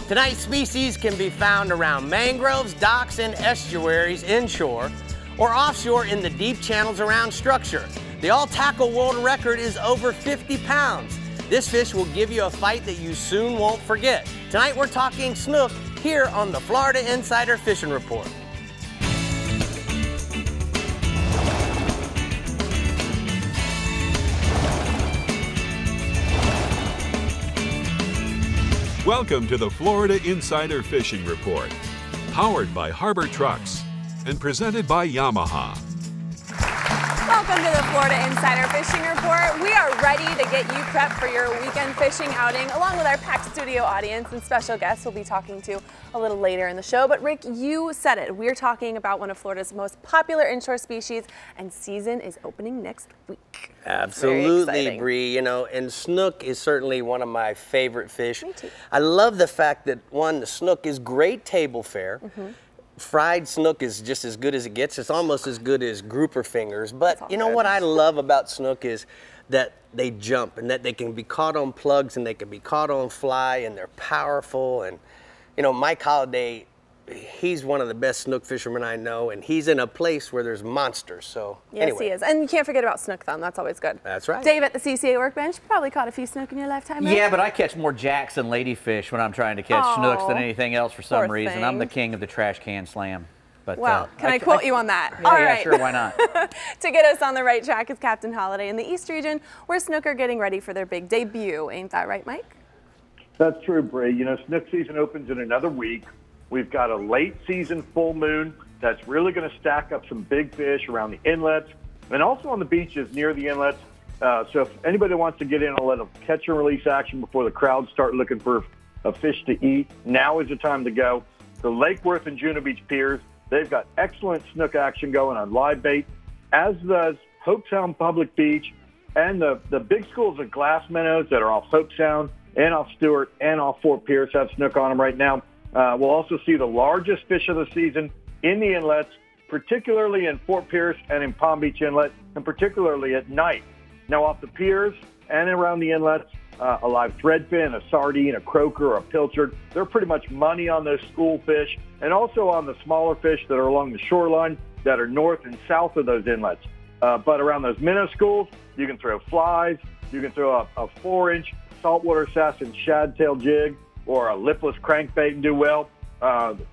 Tonight's species can be found around mangroves, docks, and estuaries inshore or offshore in the deep channels around structure. The all-tackle world record is over 50 pounds. This fish will give you a fight that you soon won't forget. Tonight we're talking snook here on the Florida Insider Fishing Report. Welcome to the Florida Insider Fishing Report, powered by Harbor Trucks and presented by Yamaha. Welcome to the Florida Insider Fishing Report. We are ready to get you prepped for your weekend fishing outing, along with our packed studio audience and special guests we'll be talking to a little later in the show. But Rick, you said it. We're talking about one of Florida's most popular inshore species, and season is opening next week. Absolutely, Brie. You know, and snook is certainly one of my favorite fish. Me too. I love the fact that, one, the snook is great table fare. Fried snook is just as good as it gets. It's almost as good as grouper fingers. But you know what I love about snook is that they jump and that they can be caught on plugs and they can be caught on fly and they're powerful. And, you know, Mike Holliday, he's one of the best snook fishermen I know, and he's in a place where there's monsters. So yes, anyway. he is. And you can't forget about snook thumb. That's always good. That's right. Dave at the CCA workbench, you probably caught a few snook in your lifetime, right? Yeah, but I catch more jacks and ladyfish when I'm trying to catch snooks than anything else for some reason. thing. I'm the king of the trash can slam. But, well, can I quote you on that? Yeah, All yeah, right. sure, why not? To get us on the right track is Captain Holliday in the East region, where snook are getting ready for their big debut. Ain't that right, Mike? That's true, Brie. You know, snook season opens in another week. We've got a late season full moon that's really going to stack up some big fish around the inlets and also on the beaches near the inlets. So if anybody wants to get in a little catch and release action before the crowds start looking for a fish to eat, now is the time to go. The Lake Worth and Juno Beach piers, they've got excellent snook action going on live bait, as does Hope Sound Public Beach and the big schools of glass minnows that are off Hope Sound and off Stewart and off Fort Pierce have snook on them right now. We'll also see the largest fish of the season in the inlets, particularly in Fort Pierce and in Palm Beach Inlet, and particularly at night. Now, off the piers and around the inlets, a live threadfin, a sardine, a croaker, or a pilchard, they're pretty much money on those school fish, and also on the smaller fish that are along the shoreline that are north and south of those inlets. But around those minnow schools, you can throw flies, you can throw a 4-inch saltwater assassin shad-tail jig, or a lipless crankbait and do well,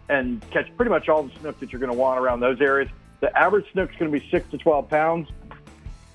and catch pretty much all the snook that you're going to want around those areas. The average snook's going to be 6 to 12 pounds.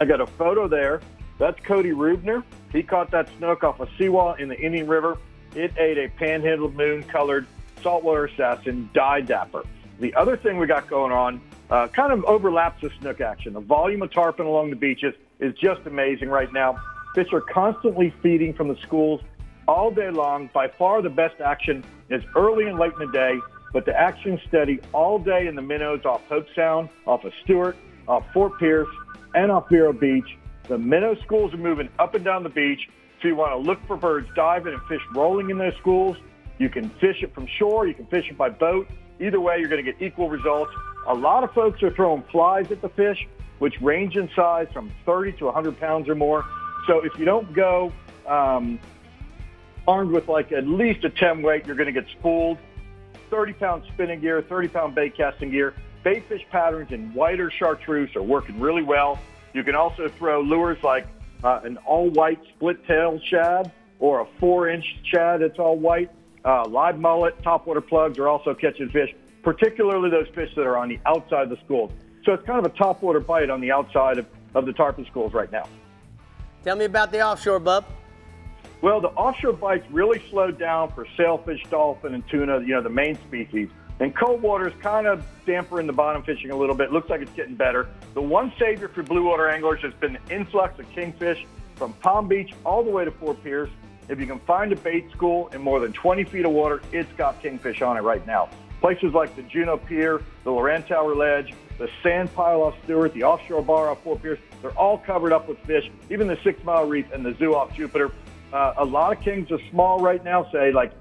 I got a photo there. That's Cody Rubner. He caught that snook off a seawall in the Indian River. It ate a panhandle moon-colored saltwater assassin dye dapper. The other thing we got going on kind of overlaps the snook action. The volume of tarpon along the beaches is just amazing right now. Fish are constantly feeding from the schools all day long. By far the best action is early and late in the day, but the action's steady all day in the minnows off Hope Sound, off of Stewart, off Fort Pierce, and off Vero Beach. The minnow schools are moving up and down the beach, so you want to look for birds diving and fish rolling in those schools. You can fish it from shore, you can fish it by boat. Either way, you're going to get equal results. A lot of folks are throwing flies at the fish, which range in size from 30 to 100 pounds or more. So if you don't go armed with like at least a 10 weight, you're going to get spooled. 30-pound spinning gear, 30-pound bait casting gear. Bait fish patterns in whiter chartreuse are working really well. You can also throw lures like an all-white split-tail shad or a 4-inch shad that's all white. Live mullet, topwater plugs are also catching fish, particularly those fish that are on the outside of the schools. So it's kind of a topwater bite on the outside of the tarpon schools right now. Tell me about the offshore, bub. Well, the offshore bites really slowed down for sailfish, dolphin, and tuna, you know, the main species. And cold water is kind of dampering the bottom fishing a little bit. Looks like it's getting better. The one savior for blue water anglers has been the influx of kingfish from Palm Beach all the way to Fort Pierce. If you can find a bait school in more than 20 feet of water, it's got kingfish on it right now. Places like the Juno Pier, the Loran Tower Ledge, the sand pile off Stewart, the offshore bar off Fort Pierce, they're all covered up with fish, even the 6 Mile Reef and the zoo off Jupiter. A lot of kings are small right now, say like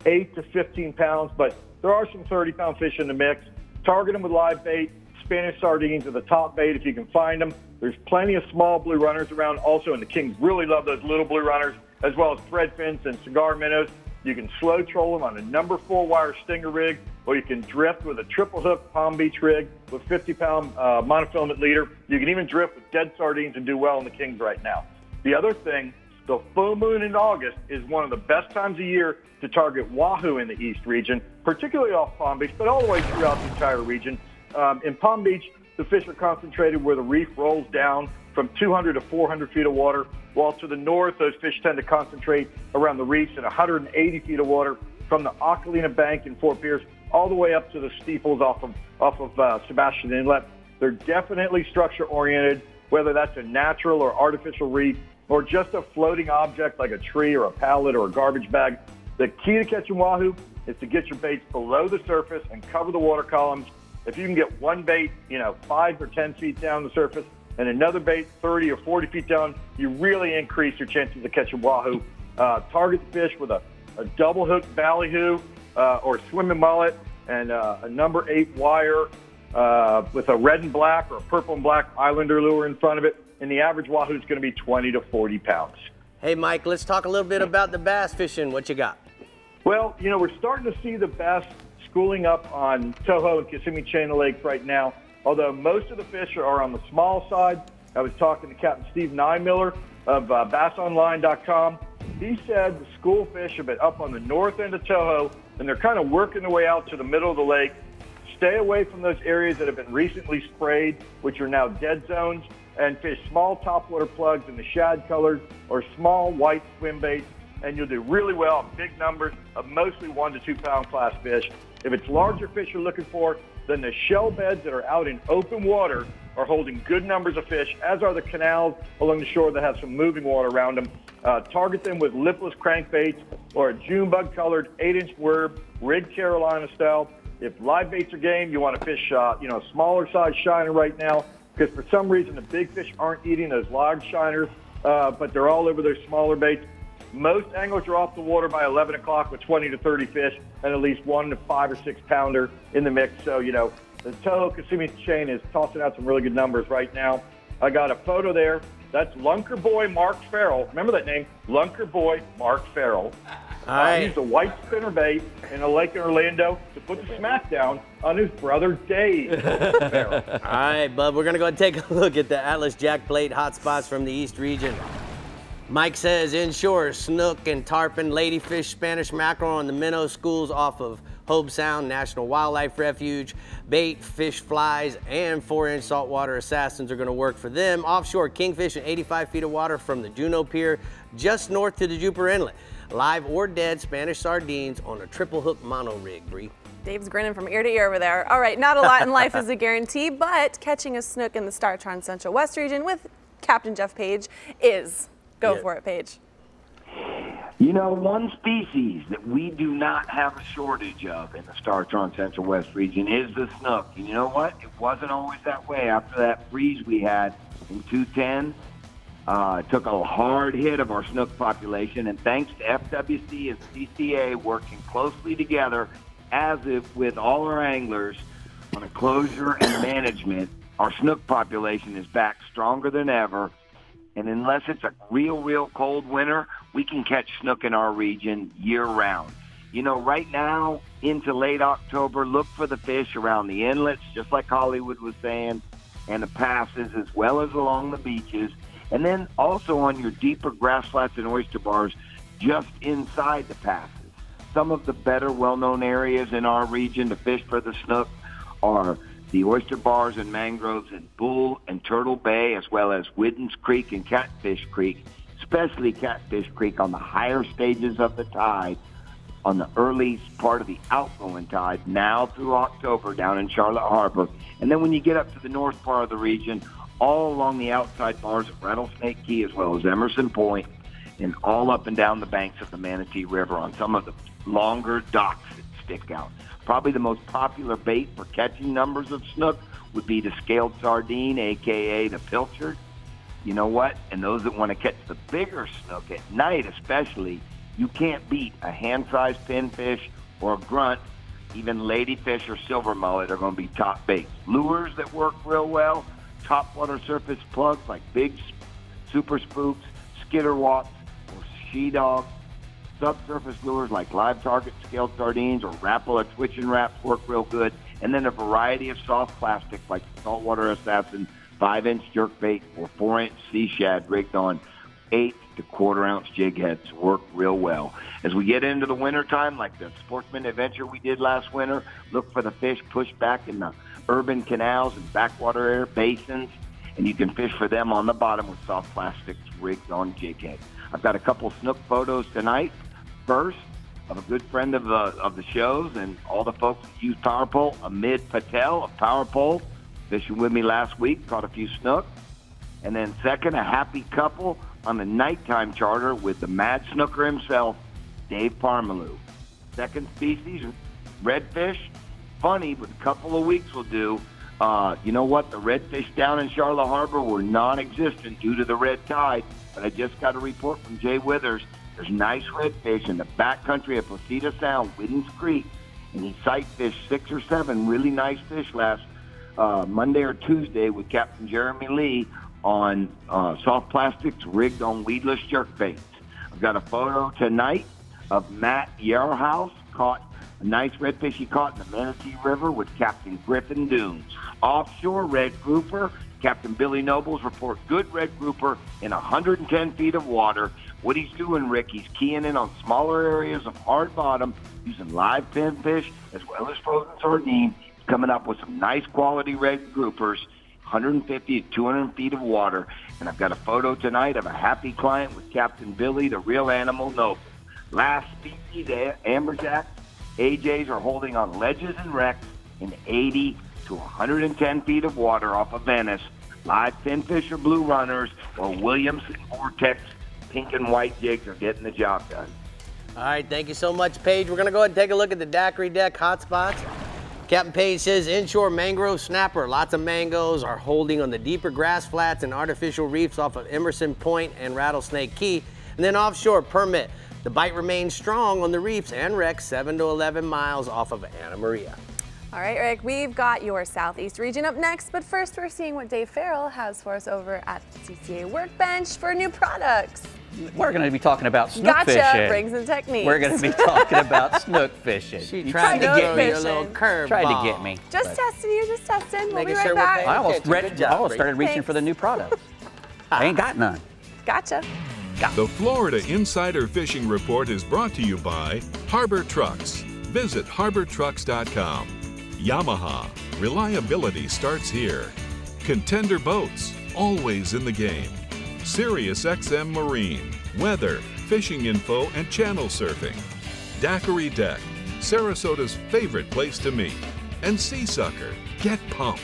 8 to 15 pounds, but there are some 30-pound fish in the mix. Target them with live bait. Spanish sardines are the top bait if you can find them. There's plenty of small blue runners around also, and the kings really love those little blue runners, as well as thread fins and cigar minnows. You can slow troll them on a number 4 wire stinger rig, or you can drift with a triple hook Palm Beach rig with 50-pound monofilament leader. You can even drift with dead sardines and do well in the Kings right now. The other thing, the full moon in August is one of the best times of year to target wahoo in the East region, particularly off Palm Beach, but all the way throughout the entire region. In Palm Beach, the fish are concentrated where the reef rolls down from 200 to 400 feet of water, while to the north, those fish tend to concentrate around the reefs at 180 feet of water from the Ocalina Bank in Fort Pierce all the way up to the steeples off of Sebastian Inlet. They're definitely structure-oriented, whether that's a natural or artificial reef or just a floating object like a tree or a pallet or a garbage bag. The key to catching wahoo is to get your baits below the surface and cover the water columns. If you can get one bait, 5 or 10 feet down the surface and another bait 30 or 40 feet down, you really increase your chances of catching wahoo. Target the fish with a double hook ballyhoo or swimming mullet and a number 8 wire with a red and black or a purple and black islander lure in front of it. And the average wahoo is going to be 20 to 40 pounds. Hey, Mike, let's talk a little bit about the bass fishing. What you got? Well, we're starting to see the bass schooling up on Toho and Kissimmee Chain of Lakes right now, although most of the fish are on the small side. I was talking to Captain Steve Nymiller of BassOnline.com. He said the school fish have been up on the north end of Toho, and they're kind of working their way out to the middle of the lake. Stay away from those areas that have been recently sprayed, which are now dead zones, and fish small topwater plugs in the shad colors or small white swim baits, and you'll do really well in big numbers of mostly 1 to 2 pound class fish. If it's larger fish you're looking for, then the shell beds that are out in open water are holding good numbers of fish, as are the canals along the shore that have some moving water around them. Target them with lipless crankbaits or a June bug colored 8-inch worm, rig Carolina style. If live baits are game, you want to fish, a smaller size shiner right now, because for some reason the big fish aren't eating those large shiners, but they're all over their smaller baits. Most anglers are off the water by 11 o'clock with 20 to 30 fish and at least 1 to 5 or 6 pounder in the mix. So, the Toho Kissimmee Chain is tossing out some really good numbers right now. I got a photo there. That's Lunker Boy Mark Farrell. Remember that name? Lunker Boy Mark Farrell. He used a white spinner bait in a lake in Orlando to put the smack down on his brother Dave Ferrell. All right, bub, we're going to go and take a look at the Atlas Jack Plate hotspots from the East region. Mike says inshore, snook and tarpon, ladyfish, Spanish mackerel on the minnow schools off of Hobe Sound National Wildlife Refuge. Bait, fish flies, and 4-inch saltwater assassins are going to work for them. Offshore, kingfish in 85 feet of water from the Juneau Pier just north to the Jupiter Inlet. Live or dead Spanish sardines on a triple hook mono rig, Brie. Dave's grinning from ear to ear over there. All right, not a lot in life is a guarantee, but catching a snook in the StarTron Central West region with Captain Jeff Page is. Go for it, Paige. One species that we do not have a shortage of in the StarTron Central West region is the snook. And you know what? It wasn't always that way. After that freeze we had in 2010, it took a hard hit of our snook population, and thanks to FWC and CCA working closely together, as if with all our anglers on a closure and management, our snook population is back stronger than ever. And unless it's a real cold winter, we can catch snook in our region year-round. Right now into late October, look for the fish around the inlets, just like Hollywood was saying, and the passes, as well as along the beaches. And then also on your deeper grass flats and oyster bars just inside the passes. Some of the better well-known areas in our region to fish for the snook are the oyster bars and mangroves in Bull and Turtle Bay, as well as Whiddens Creek and Catfish Creek, especially Catfish Creek on the higher stages of the tide, on the early part of the outgoing tide, now through October down in Charlotte Harbor. And then when you get up to the north part of the region, all along the outside bars of Rattlesnake Key, as well as Emerson Point, and all up and down the banks of the Manatee River on some of the longer docks that stick out. Probably the most popular bait for catching numbers of snook would be the scaled sardine, a.k.a. the pilchard. You know what? And those that want to catch the bigger snook at night especially, you can't beat a hand-sized pinfish or a grunt. Even ladyfish or silver mullet are going to be top baits. Lures that work real well, topwater surface plugs like big super spooks, skitterwalks, or she dogs. Subsurface lures like live target scaled sardines or Rapala twitch and wraps work real good. And then a variety of soft plastics like Saltwater Assassin 5-inch jerkbait or 4-inch sea shad rigged on 8 to quarter-ounce jig heads work real well. As we get into the wintertime, like the Sportsman Adventure we did last winter, look for the fish pushed back in the urban canals and backwater air basins, and you can fish for them on the bottom with soft plastics rigged on jig heads. I've got a couple snook photos tonight. First, of a good friend of the shows and all the folks that use Power Pole, Amit Patel of Power Pole, fishing with me last week, caught a few snook. And then second, a happy couple on the nighttime charter with the mad snooker himself, Dave Ferrell. Second species, redfish. Funny, but a couple of weeks will do. You know what? The redfish down in Charlotte Harbor were non-existent due to the red tide. But I just got a report from Jay Withers. There's nice redfish in the backcountry of Placida Sound, Whiddens Creek, and he sight fished 6 or 7 really nice fish last Monday or Tuesday with Captain Jeremy Lee on soft plastics rigged on weedless jerkbaits. I've got a photo tonight of Matt Yarhouse caught a nice redfish he caught in the Manatee River with Captain Griffin Dunes. Offshore red grouper, Captain Billy Nobles reports good red grouper in 110 feet of water. What he's doing, Rick, he's keying in on smaller areas of hard bottom using live pinfish as well as frozen sardine. He's coming up with some nice quality red groupers, 150 to 200 feet of water. And I've got a photo tonight of a happy client with Captain Billy, the real animal noble. Last species, amberjacks, AJs are holding on ledges and wrecks in 80 to 110 feet of water off of Venice. Live pinfish or blue runners or Williamson Vortex pink and white jigs are getting the job done. All right, thank you so much, Paige. We're going to go ahead and take a look at the daiquiri deck hotspots. Captain Page says inshore mangrove snapper. Lots of mangoes are holding on the deeper grass flats and artificial reefs off of Emerson Point and Rattlesnake Key. And then offshore permit. The bite remains strong on the reefs and wrecks 7 to 11 miles off of Anna Maria. All right, Rick, we've got your Southeast region up next, but first we're seeing what Dave Ferrell has for us over at CCA Workbench for new products. We're going to be talking about snook fishing. Gotcha, brings and techniques. We're going to be talking about snook fishing. She tried to get me a little curve. Tried to get me. Just testing you, just testing. We'll be right sure back. I almost started reaching for the new products. I ain't got none. Gotcha. The Florida Insider Fishing Report is brought to you by Harbor Trucks. Visit harbortrucks.com. Yamaha, reliability starts here. Contender Boats, always in the game. SiriusXM Marine, weather, fishing info, and channel surfing. Daiquiri Deck, Sarasota's favorite place to meet. And Sea Sucker, get pumped.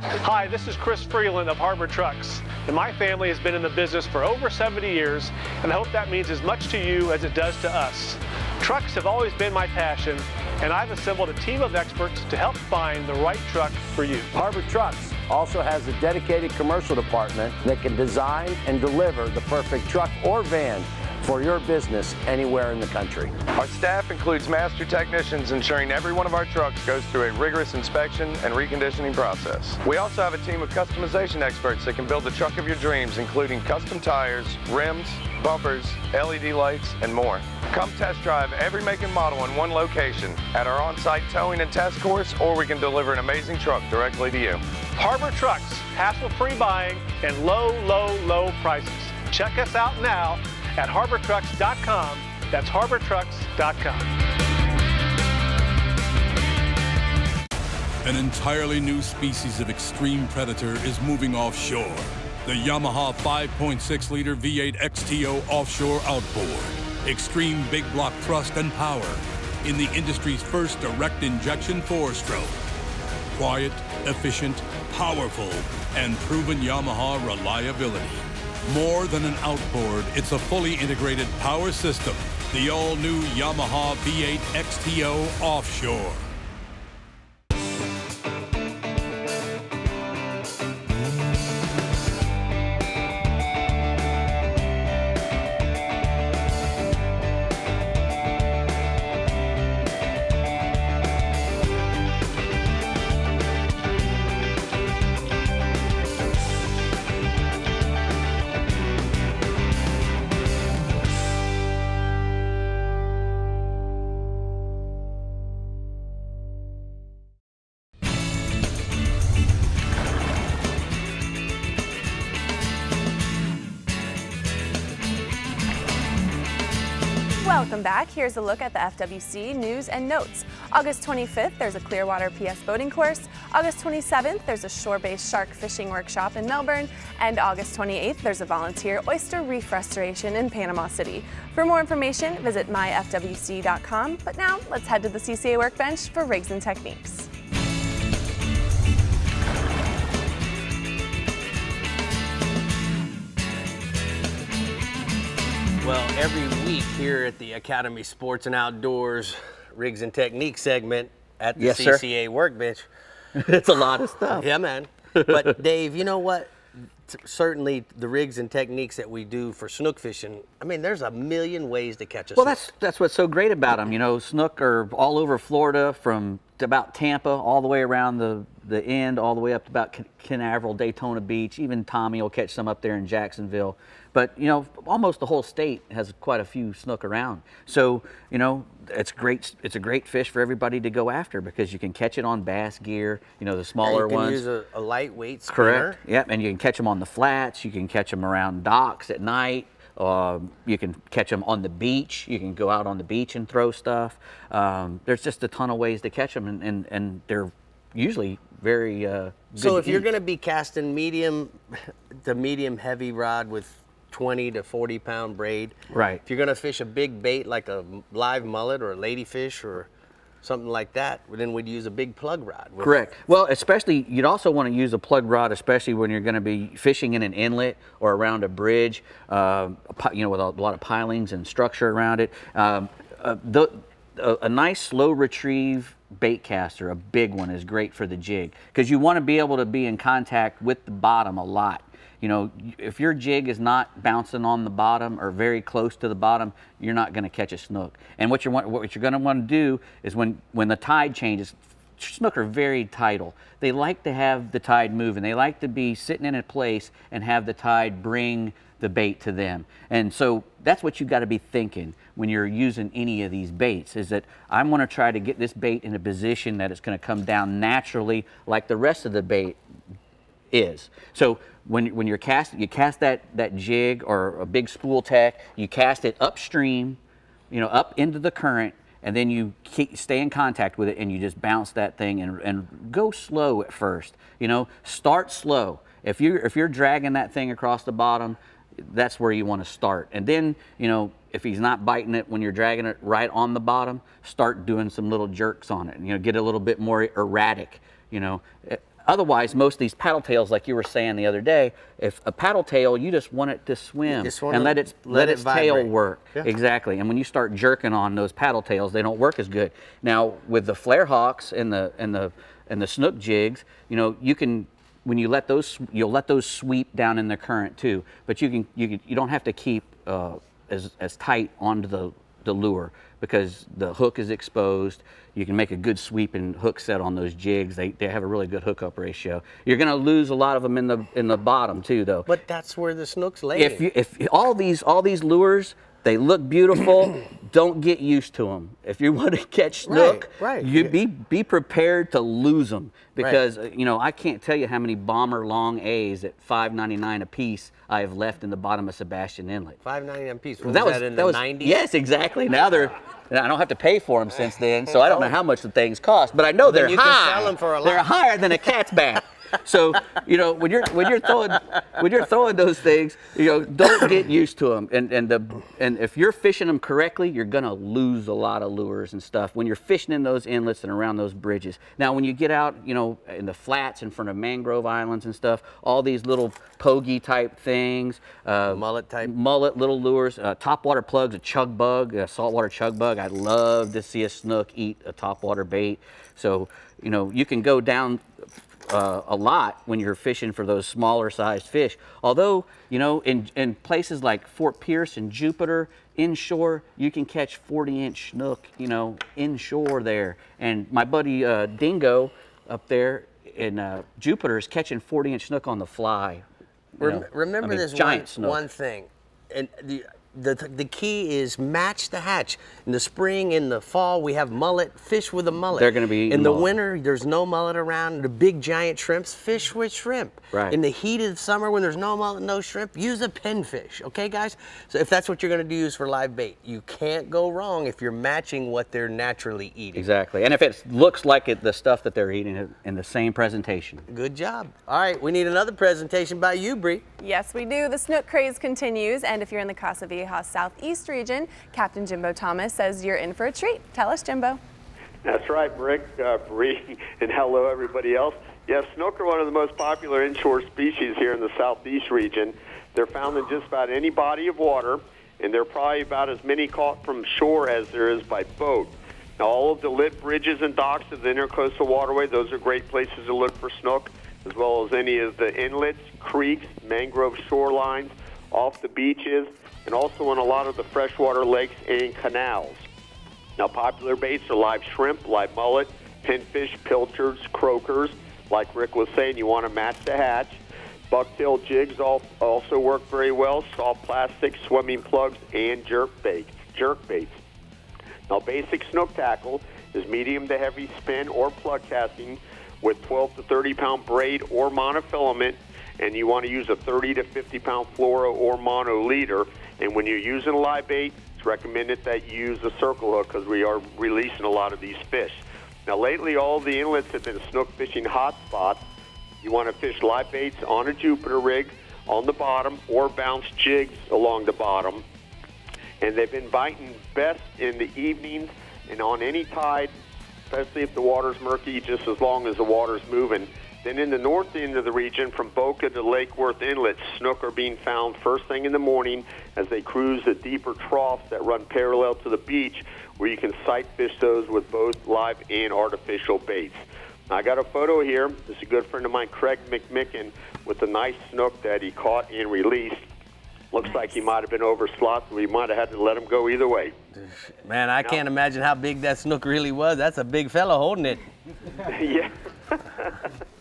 Hi, this is Chris Freeland of Harbor Trucks, and my family has been in the business for over 70 years, and I hope that means as much to you as it does to us. Trucks have always been my passion, and I've assembled a team of experts to help find the right truck for you. Harbor Trucks also has a dedicated commercial department that can design and deliver the perfect truck or van for your business anywhere in the country. Our staff includes master technicians ensuring every one of our trucks goes through a rigorous inspection and reconditioning process. We also have a team of customization experts that can build the truck of your dreams, including custom tires, rims, bumpers, LED lights, and more. Come test drive every make and model in one location at our on-site towing and test course, or we can deliver an amazing truck directly to you. Harbor Trucks, hassle-free buying and low, low, low prices. Check us out now at harbortrucks.com. That's harbortrucks.com. An entirely new species of extreme predator is moving offshore. The Yamaha 5.6-liter V8 XTO offshore outboard. Extreme big block thrust and power in the industry's first direct injection 4-stroke. Quiet, efficient, powerful, and proven Yamaha reliability. More than an outboard, it's a fully integrated power system. The all-new Yamaha V8 XTO Offshore. Welcome back. Here's a look at the FWC news and notes. August 25th, there's a Clearwater PS boating course. August 27th, there's a shore-based shark fishing workshop in Melbourne. And August 28th, there's a volunteer oyster reef restoration in Panama City. For more information, visit myfwc.com. But now, let's head to the CCA workbench for rigs and techniques. Well, every week here at the Academy Sports and Outdoors Rigs and Techniques segment at the CCA workbench. It's a lot of stuff. Yeah, man. But Dave, you know what? Certainly the rigs and techniques that we do for snook fishing, I mean, there's a million ways to catch a snook. Well, that's what's so great about them. You know, snook are all over Florida, from about Tampa all the way around the end, all the way up to about Canaveral, Daytona Beach. Even Tommy will catch some up there in Jacksonville. But, you know, almost the whole state has quite a few snook around. So, you know, it's great. It's a great fish for everybody to go after because you can catch it on bass gear, you know, the smaller ones. You can use a lightweight spinner. Correct. Yep, and you can catch them on the flats. You can catch them around docks at night. You can catch them on the beach. You can go out on the beach and throw stuff. There's just a ton of ways to catch them, and they're usually very good. So if you're going to be casting the medium heavy rod with 20 to 40 pound braid. Right. If you're going to fish a big bait like a live mullet or a ladyfish or something like that, then we'd use a big plug rod. Correct. Well, especially, you'd also want to use a plug rod, especially when you're going to be fishing in an inlet or around a bridge, you know, with a lot of pilings and structure around it. A nice slow retrieve bait caster, a big one, is great for the jig because you want to be able to be in contact with the bottom a lot. You know, if your jig is not bouncing on the bottom or very close to the bottom, you're not going to catch a snook. And what you're going to want to do is when the tide changes, snook are very tidal. They like to have the tide moving. They like to be sitting in a place and have the tide bring the bait to them. And so that's what you got to be thinking when you're using any of these baits, is that I'm going to try to get this bait in a position that it's going to come down naturally like the rest of the bait is. So when you're casting, you cast that jig or a big spool tack, you cast it upstream, you know, up into the current, and then you stay in contact with it and you just bounce that thing and go slow at first. You know, start slow. If you're dragging that thing across the bottom, that's where you want to start. And then, you know, if he's not biting it when you're dragging it right on the bottom, start doing some little jerks on it. You know, get a little bit more erratic, you know. Otherwise, most of these paddle tails, like you were saying the other day, if a paddle tail, you just want it to swim and let its tail work. Yeah. Exactly. And when you start jerking on those paddle tails, they don't work as good. Now, with the flare hawks and the snook jigs, you know, you can, when you let those, you'll let those sweep down in the current too. But you don't have to keep as tight onto the lure because the hook is exposed. You can make a good sweeping hook set on those jigs. They have a really good hookup ratio. You're going to lose a lot of them in the bottom too, though. But that's where the snook's lay. If all these lures, they look beautiful, don't get used to them. If you want to catch snook, you be prepared to lose them because you know, I can't tell you how many bomber long A's at $5.99 a piece I have left in the bottom of Sebastian Inlet. $5.99 a piece. Was that in the 90s? Yes, exactly. Now I don't have to pay for them since then, so I don't know how much the things cost, but I know they're high. Can sell them for a lot. They're higher than a cat's back. So, you know, when you're throwing those things, you know, don't get used to them. And if you're fishing them correctly, you're gonna lose a lot of lures and stuff when you're fishing in those inlets and around those bridges. Now, when you get out, you know, in the flats in front of mangrove islands and stuff, all these little pogey type things, mullet little lures, topwater plugs, a chug bug, a saltwater chug bug. I'd love to see a snook eat a topwater bait. So, you know, you can go down a lot when you're fishing for those smaller sized fish. Although, you know, in places like Fort Pierce and Jupiter, inshore, you can catch 40-inch snook, you know, inshore there. And my buddy Dingo up there in Jupiter is catching 40-inch snook on the fly. Remember this one thing, and the key is match the hatch. In the spring, in the fall, we have mullet. Fish with a mullet. They're going to be eating in the mullet. winter, there's no mullet around. The big giant shrimps, fish with shrimp. Right. In the heat of the summer, when there's no mullet, no shrimp, use a pinfish. Okay, guys? So if that's what you're going to use for live bait, you can't go wrong if you're matching what they're naturally eating. Exactly. And if it looks like the stuff that they're eating in the same presentation. Good job. All right, we need another presentation by you, Brie. Yes, we do. The snook craze continues, and if you're in the Casa Vieja Southeast region, Captain Jimbo Thomas says you're in for a treat. Tell us, Jimbo. That's right, Brie, and hello, everybody else. Yes, snook are one of the most popular inshore species here in the Southeast region. They're found in just about any body of water, and there are probably about as many caught from shore as there is by boat. Now, all of the lit bridges and docks of the intercoastal waterway, those are great places to look for snook, as well as any of the inlets, creeks, mangrove shorelines, off the beaches, and also on a lot of the freshwater lakes and canals. Now, popular baits are live shrimp, live mullet, pinfish, pilchards, croakers. Like Rick was saying, you want to match the hatch. Bucktail jigs also work very well, soft plastic, swimming plugs, and jerk baits. Now, basic snook tackle is medium to heavy spin or plug casting with 12 to 30 pound braid or monofilament, and you want to use a 30 to 50 pound fluoro or mono leader. And when you're using a live bait, it's recommended that you use a circle hook because we are releasing a lot of these fish. Now, lately, all the inlets have been snook fishing hotspots. You want to fish live baits on a Jupiter rig on the bottom or bounce jigs along the bottom. And they've been biting best in the evenings and on any tide, especially if the water's murky, just as long as the water's moving. Then in the north end of the region, from Boca to Lake Worth Inlet, snook are being found first thing in the morning as they cruise the deeper troughs that run parallel to the beach, where you can sight fish those with both live and artificial baits. Now, I got a photo here. This is a good friend of mine, Craig McMicken, with a nice snook that he caught and released. Looks like he might have been over slot, so we might have had to let him go either way. Man, I can't imagine how big that snook really was. That's a big fella holding it. Yeah.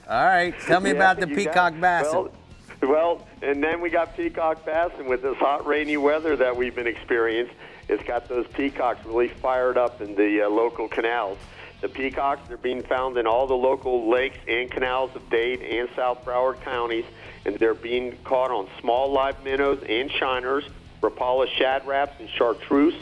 All right, tell me about the peacock bass. Well, and then we got peacock bass, and with this hot, rainy weather that we've been experiencing, it's got those peacocks really fired up in the local canals. The peacocks are being found in all the local lakes and canals of Dade and South Broward counties, and they're being caught on small live minnows and shiners, Rapala shad wraps and chartreuse,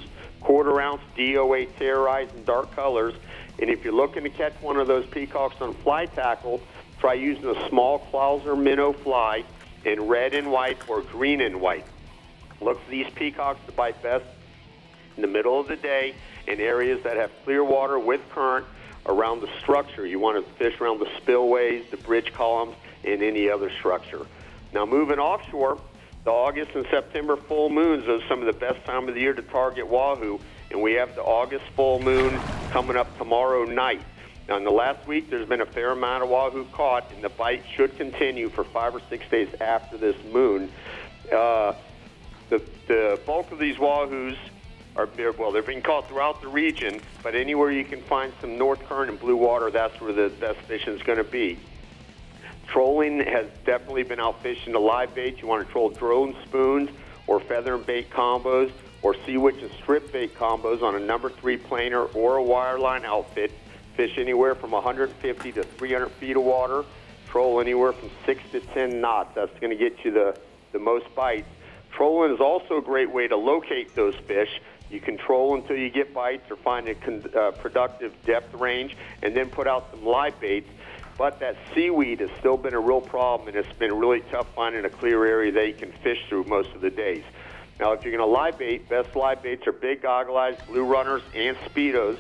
quarter-ounce DOA terrorized in dark colors. And if you're looking to catch one of those peacocks on fly tackle, try using a small Clouser minnow fly in red and white or green and white. Look for these peacocks to bite best in the middle of the day in areas that have clear water with current around the structure. You want to fish around the spillways, the bridge columns, and any other structure. Now, moving offshore, the August and September full moons are some of the best time of the year to target wahoo, and we have the August full moon coming up tomorrow night. Now, in the last week, there's been a fair amount of wahoo caught, and the bite should continue for 5 or 6 days after this moon. The bulk of these wahoos they're being caught throughout the region, but anywhere you can find some north current and blue water, that's where the best fishing is going to be. Trolling has definitely been out fishing the live bait. You want to troll drone spoons or feather and bait combos or sea witch and strip bait combos on a number 3 planer or a wireline outfit. Fish anywhere from 150 to 300 feet of water. Troll anywhere from 6 to 10 knots. That's going to get you the most bites. Trolling is also a great way to locate those fish. You can troll until you get bites or find a productive depth range and then put out some live baits. But that seaweed has still been a real problem, and it's been really tough finding a clear area that you can fish through most of the days. Now, if you're going to live bait, best live baits are big goggle eyes, blue runners, and speedos.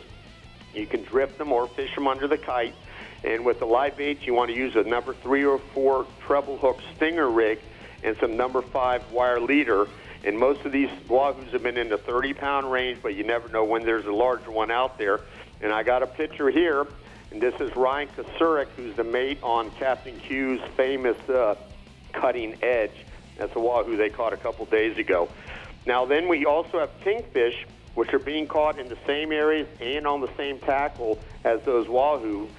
You can drift them or fish them under the kite. And with the live baits, you want to use a number 3 or 4 treble hook stinger rig and some number 5 wire leader. And most of these wahoos have been in the 30-pound range, but you never know when there's a larger one out there. And I got a picture here, and this is Ryan Kasurik, who's the mate on Captain Q's famous cutting edge. That's a wahoo they caught a couple days ago. Now, then we also have kingfish, which are being caught in the same areas and on the same tackle as those wahoo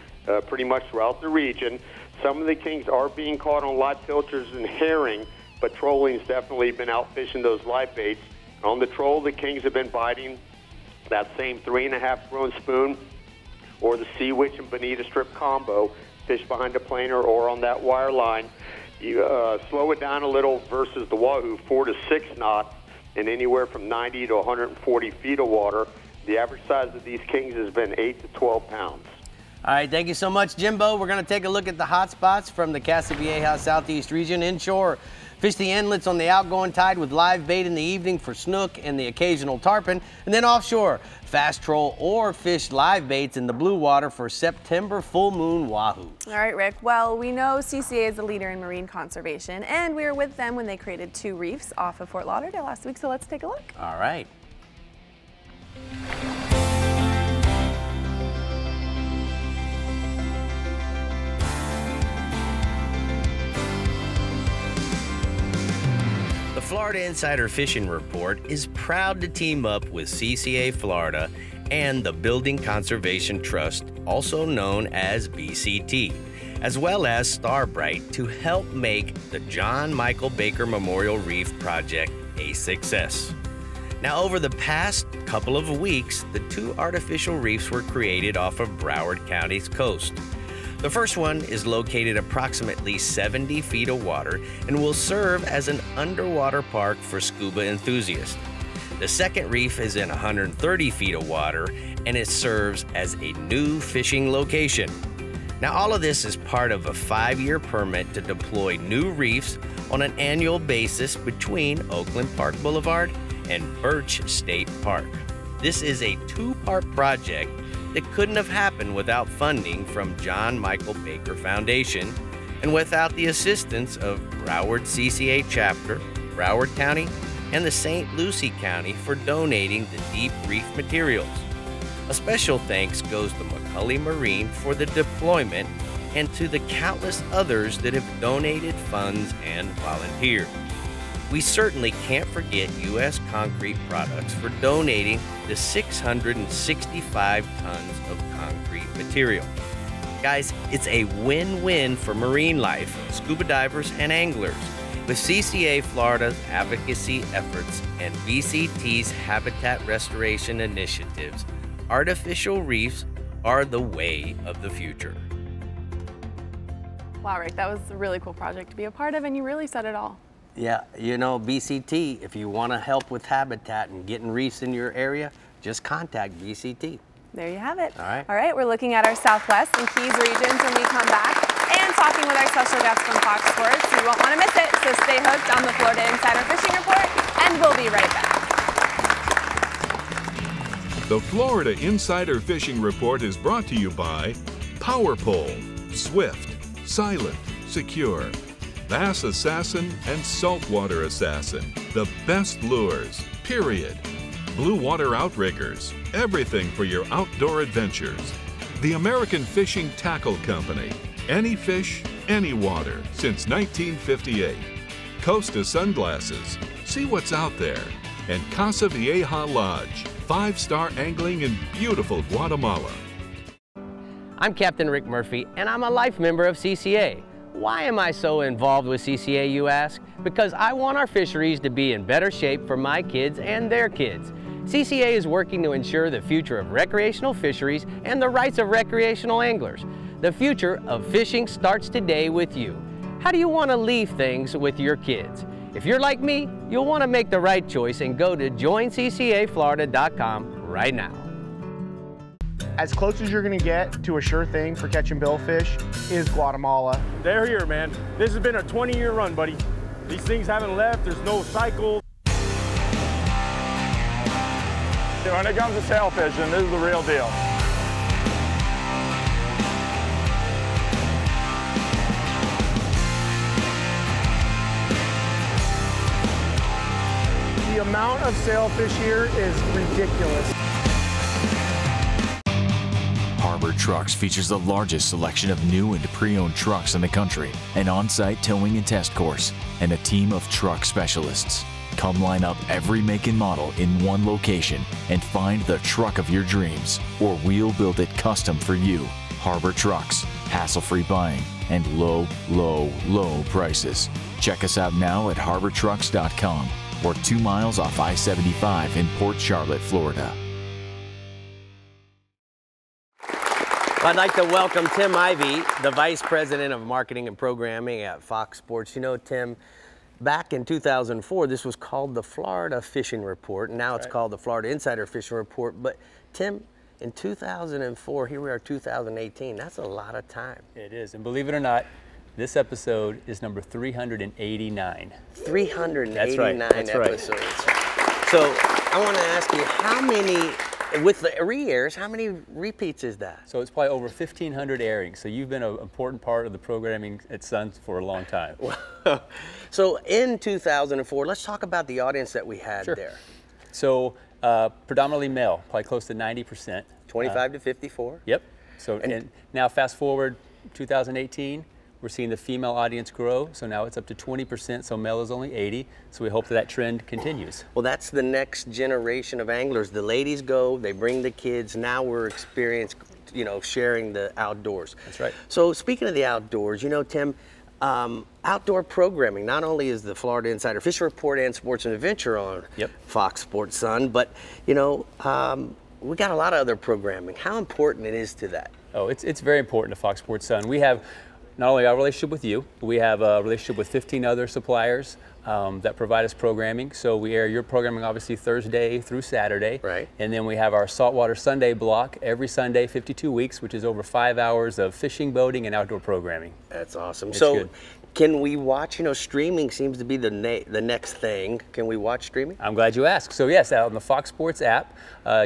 pretty much throughout the region. Some of the kings are being caught on live pilchards and herring, but trolling's definitely been out fishing those live baits. On the troll, the kings have been biting that same 3.5 grown spoon, or the Sea Witch and Bonita strip combo, fish behind a planer or on that wire line. You slow it down a little versus the wahoo, 4 to 6 knots, in anywhere from 90 to 140 feet of water. The average size of these kings has been 8 to 12 pounds. All right, thank you so much, Jimbo. We're going to take a look at the hot spots from the Casa Vieja Southeast region. Inshore, fish the inlets on the outgoing tide with live bait in the evening for snook and the occasional tarpon. And then offshore, fast troll or fish live baits in the blue water for September full moon wahoo. All right, Rick. Well, we know CCA is the leader in marine conservation, and we were with them when they created 2 reefs off of Fort Lauderdale last week, so let's take a look. All right. The Florida Insider Fishing Report is proud to team up with CCA Florida and the Building Conservation Trust, also known as BCT, as well as Starbright, to help make the John Michael Baker Memorial Reef Project a success. Now, over the past couple of weeks, the 2 artificial reefs were created off of Broward County's coast. The first one is located approximately 70 feet of water and will serve as an underwater park for scuba enthusiasts. The second reef is in 130 feet of water and it serves as a new fishing location. Now, all of this is part of a 5-year permit to deploy new reefs on an annual basis between Oakland Park Boulevard and Birch State Park. This is a 2-part project that couldn't have happened without funding from John Michael Baker Foundation and without the assistance of Broward CCA Chapter, Broward County, and the St. Lucie County for donating the deep reef materials. A special thanks goes to McCully Marine for the deployment and to the countless others that have donated funds and volunteered. We certainly can't forget U.S. Concrete Products for donating the 665 tons of concrete material. Guys, it's a win-win for marine life, scuba divers, and anglers. With CCA Florida's advocacy efforts and BCT's habitat restoration initiatives, artificial reefs are the way of the future. Wow, Rick, that was a really cool project to be a part of, and you really said it all. Yeah, you know, BCT, if you want to help with habitat and getting reefs in your area, just contact BCT. There you have it. All right. All right, we're looking at our Southwest and Keys regions when we come back and talking with our special guest from Fox Sports. You won't want to miss it, so stay hooked on the Florida Insider Fishing Report, and we'll be right back. The Florida Insider Fishing Report is brought to you by Power Pole, Swift, Silent, Secure, Bass Assassin and Saltwater Assassin, the best lures, period. Blue Water Outriggers, everything for your outdoor adventures. The American Fishing Tackle Company, any fish, any water, since 1958. Costa Sunglasses, see what's out there. And Casa Vieja Lodge, 5-star angling in beautiful Guatemala. I'm Captain Rick Murphy, and I'm a life member of CCA. Why am I so involved with CCA, you ask? Because I want our fisheries to be in better shape for my kids and their kids. CCA is working to ensure the future of recreational fisheries and the rights of recreational anglers. The future of fishing starts today with you. How do you want to leave things with your kids? If you're like me, you'll want to make the right choice and go to joinccaflorida.com right now. As close as you're going to get to a sure thing for catching billfish is Guatemala. They're here, man. This has been a 20-year run, buddy. These things haven't left. There's no cycle. When it comes to sail fishing, this is the real deal. The amount of sailfish here is ridiculous. Harbor Trucks features the largest selection of new and pre-owned trucks in the country, an on-site towing and test course, and a team of truck specialists. Come line up every make and model in one location and find the truck of your dreams, or we'll build it custom for you. Harbor Trucks, hassle-free buying, and low, low, low prices. Check us out now at harbortrucks.com. or 2 miles off I-75 in Port Charlotte, Florida. I'd like to welcome Tim Ivey, the Vice President of Marketing and Programming at Fox Sports. You know, Tim, back in 2004, this was called the Florida Fishing Report. Now it's called the Florida Insider Fishing Report. But Tim, in 2004, here we are 2018. That's a lot of time. It is. And believe it or not, this episode is number 389. 389 That's right. episodes. So I want to ask you, how many, with the re-airs, how many repeats is that? So it's probably over 1,500 airings. So you've been an important part of the programming at Sun for a long time. So in 2004, let's talk about the audience that we had there. So predominantly male, probably close to 90%. 25 to 54? Yep. So and now fast forward 2018, we're seeing the female audience grow, so now it's up to 20%, so male is only 80, so we hope that trend continues. Well, that's the next generation of anglers. The ladies go, they bring the kids, now we're experienced, you know, sharing the outdoors. That's right. So speaking of the outdoors, you know, Tim, outdoor programming, not only is the Florida Insider Fishing Report and Sports and Adventure on Fox Sports Sun, but, you know, we got a lot of other programming. How important it is to that? Oh, it's very important to Fox Sports Sun. We have not only our relationship with you, we have a relationship with 15 other suppliers that provide us programming. So we air your programming obviously Thursday through Saturday. Right. And then we have our Saltwater Sunday block every Sunday, 52 weeks, which is over 5 hours of fishing, boating, and outdoor programming. That's awesome. It's so good. Can we watch, you know, streaming seems to be the next thing. Can we watch streaming? I'm glad you asked. So yes, on the Fox Sports app,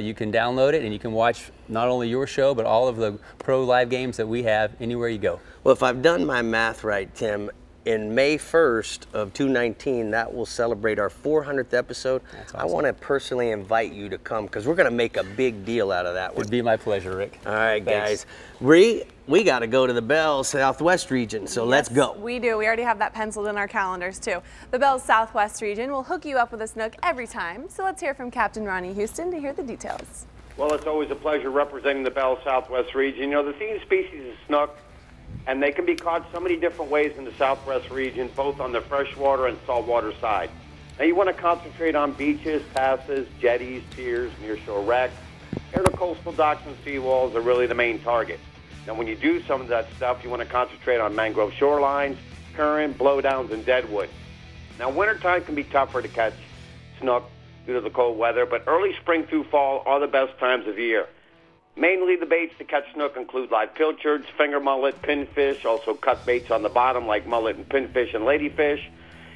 you can download it and you can watch not only your show, but all of the pro live games that we have anywhere you go. Well, if I've done my math right, Tim, in May 1st of 2019, that will celebrate our 400th episode. That's awesome. I want to personally invite you to come because we're going to make a big deal out of that one. It'd be my pleasure, Rick. All right, Thanks. guys. Bree, we got to go to the Bell Southwest region, so let's go. We do. We already have that penciled in our calendars, too. The Bell's Southwest region will hook you up with a snook every time, so let's hear from Captain Ronnie Houston to hear the details. Well, it's always a pleasure representing the Bell Southwest region. You know, the theme species is snook, and they can be caught so many different ways in the Southwest region, both on the freshwater and saltwater side. Now, you want to concentrate on beaches, passes, jetties, piers, nearshore wrecks. Intercoastal docks and seawalls are really the main target. Now, when you do some of that stuff, you want to concentrate on mangrove shorelines, current, blowdowns, and deadwood. Now, wintertime can be tougher to catch snook due to the cold weather, but early spring through fall are the best times of year. Mainly the baits to catch snook include live pilchards, finger mullet, pinfish, also cut baits on the bottom like mullet and pinfish and ladyfish.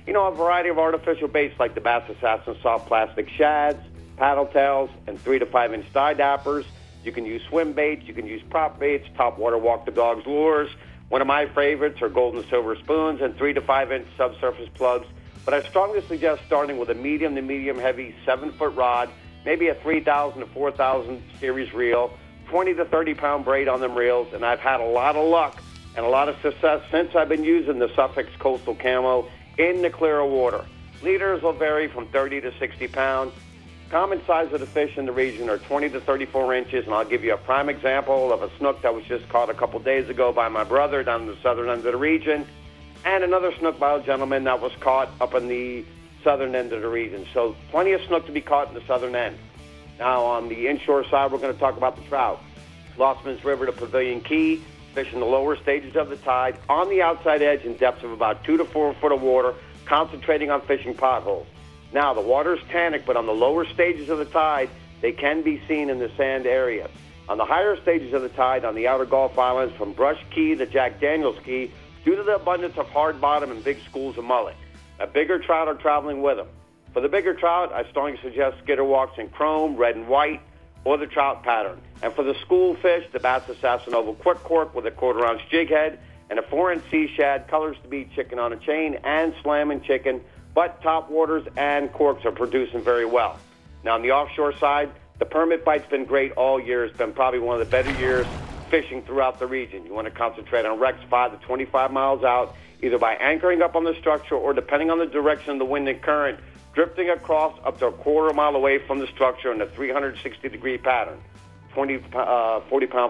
You know, a variety of artificial baits like the Bass Assassin soft plastic shads, paddle tails, and 3 to 5 inch dye dappers. You can use swim baits, you can use prop baits, topwater walk the dogs lures. One of my favorites are gold and silver spoons and 3 to 5 inch subsurface plugs. But I strongly suggest starting with a medium to medium heavy 7-foot rod, maybe a 3,000 to 4,000 series reel, 20 to 30 pound braid on them reels, and I've had a lot of luck and a lot of success since I've been using the Suffolk Coastal Camo in the clearer water. Leaders will vary from 30 to 60 pounds. Common size of the fish in the region are 20 to 34 inches, and I'll give you a prime example of a snook that was just caught a couple days ago by my brother down in the southern end of the region, and another snook by a gentleman that was caught up in the southern end of the region. So plenty of snook to be caught in the southern end. Now, on the inshore side, we're going to talk about the trout. Lossman's River to Pavilion Key, fish in the lower stages of the tide, on the outside edge in depths of about 2 to 4 foot of water, concentrating on fishing potholes. Now, the water's tannic, but on the lower stages of the tide, they can be seen in the sand areas. On the higher stages of the tide, on the outer Gulf Islands, from Brush Key to Jack Daniels Key, due to the abundance of hard bottom and big schools of mullet. Now, bigger trout are traveling with them. For the bigger trout, I strongly suggest skitter walks in chrome, red and white, or the trout pattern. And for the school fish, the Bass Assassin Oval Quick Cork with a 1/4-ounce jig head and a 4-inch sea shad, colors to be chicken on a chain and slamming chicken, but top waters and corks are producing very well. Now, on the offshore side, the permit bite's been great all year. It's been probably one of the better years fishing throughout the region. You want to concentrate on wrecks 5 to 25 miles out, either by anchoring up on the structure or, depending on the direction of the wind and current, drifting across up to a 1/4 mile away from the structure in a 360-degree pattern. 40-pound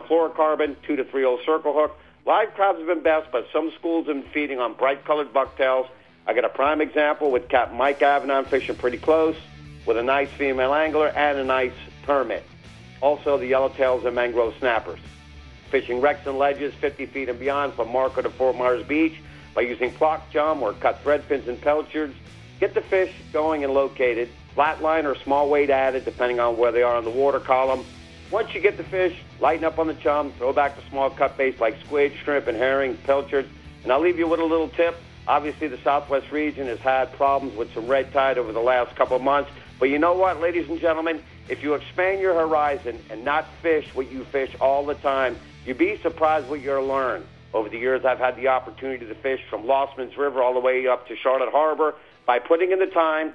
fluorocarbon, 2 to 3 circle hook. Live crabs have been best, but some schools have been feeding on bright-colored bucktails. I got a prime example with Captain Mike Avedon fishing pretty close with a nice female angler and a nice permit. Also, the yellowtails and mangrove snappers. Fishing wrecks and ledges 50 feet and beyond from Marco to Fort Myers Beach by using flock chum or cut thread fins and pilchards. Get the fish going and located, flat line or small weight added depending on where they are on the water column. Once you get the fish, lighten up on the chum, throw back the small cut bait like squid, shrimp, and herring, pilchards. And I'll leave you with a little tip. Obviously, the Southwest region has had problems with some red tide over the last couple of months. But you know what, ladies and gentlemen? If you expand your horizon and not fish what you fish all the time, you'd be surprised what you'll learn. Over the years, I've had the opportunity to fish from Lossman's River all the way up to Charlotte Harbor. By putting in the time,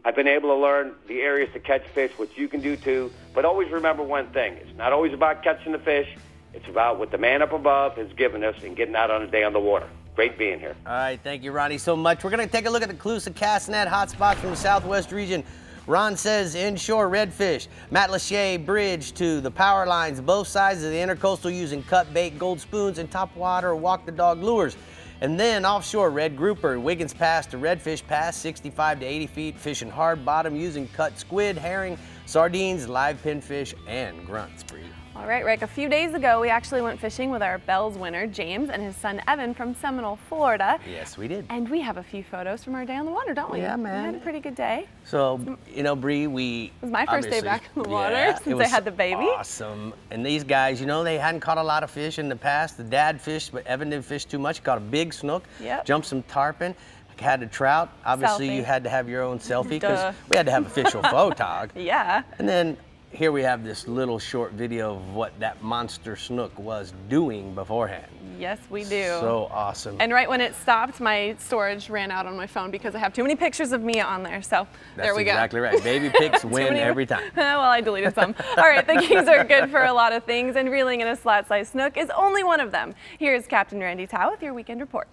I've been able to learn the areas to catch fish, which you can do too. But always remember one thing. It's not always about catching the fish. It's about what the man up above has given us and getting out on a day on the water. Great being here. All right, thank you, Ronnie, so much. We're going to take a look at the Calusa cast net hotspots from the Southwest region. Ron says inshore redfish, Matlacha Bridge to the power lines, both sides of the intercoastal using cut bait, gold spoons, and topwater walk the dog lures. And then offshore red grouper, Wiggins Pass to Redfish Pass, 65 to 80 feet, fishing hard bottom using cut squid, herring, sardines, live pinfish, and grunts. Brie. All right, Rick, a few days ago, we actually went fishing with our Bells winner, James, and his son, Evan, from Seminole, Florida. Yes, we did. And we have a few photos from our day on the water, don't we? Yeah, man. We had a pretty good day. So, you know, Bree, it was my first day back in the water since I had the baby. Awesome. And these guys, you know, they hadn't caught a lot of fish in the past. The dad fished, but Evan didn't fish too much. He caught a big snook, jumped some tarpon, had a trout. Obviously, selfie. You had to have your own selfie because we had to have official photog. Yeah. And then here we have this little short video of what that monster snook was doing beforehand. Yes, we do. So awesome. And right when it stopped, my storage ran out on my phone because I have too many pictures of Mia on there. So there we go. That's exactly right. Baby pics win every time. Well, I deleted some. All right, the keys are good for a lot of things, and reeling in a slat-sized snook is only one of them. Here's Captain Randy Tao with your weekend report.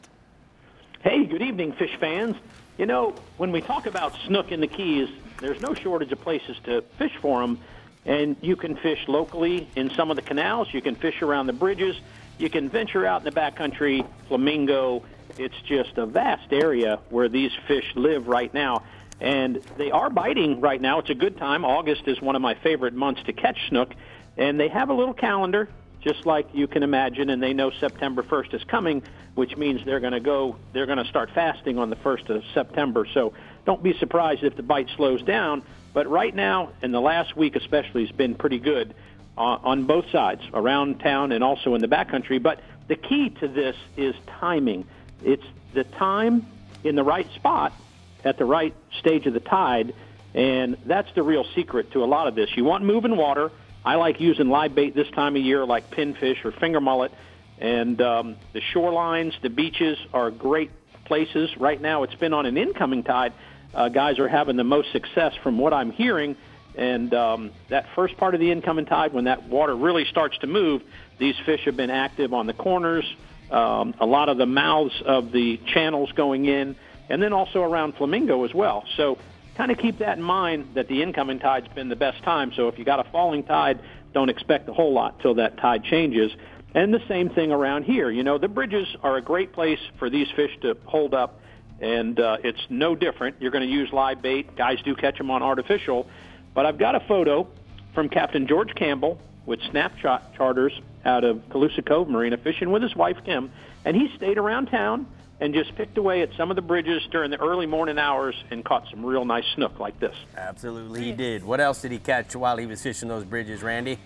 Hey, good evening, fish fans. You know, when we talk about snook in the Keys, there's no shortage of places to fish for them. And you can fish locally in some of the canals. You can fish around the bridges. You can venture out in the backcountry, Flamingo. It's just a vast area where these fish live right now. And they are biting right now. It's a good time. August is one of my favorite months to catch snook. And they have a little calendar, just like you can imagine, and they know September 1st is coming, which means they're going to start fasting on the 1st of September. So don't be surprised if the bite slows down. But right now, in the last week especially, has been pretty good on both sides, around town and also in the backcountry. But the key to this is timing. It's the time in the right spot at the right stage of the tide, and that's the real secret to a lot of this. You want moving water. I like using live bait this time of year like pinfish or finger mullet, and the shorelines, the beaches are great places. Right now it's been on an incoming tide. Guys are having the most success from what I'm hearing, and that first part of the incoming tide, when that water really starts to move, these fish have been active on the corners, a lot of the mouths of the channels going in, and then also around Flamingo as well. So kind of keep that in mind that the incoming tide's been the best time. So if you got a falling tide, don't expect a whole lot till that tide changes. And the same thing around here. You know, the bridges are a great place for these fish to hold up. And it's no different. You're going to use live bait. Guys do catch them on artificial. But I've got a photo from Captain George Campbell with Snapshot Charters out of Calusa Cove Marina, fishing with his wife, Kim. And he stayed around town and just picked away at some of the bridges during the early morning hours and caught some real nice snook like this. Absolutely, he did. What else did he catch while he was fishing those bridges, Randy?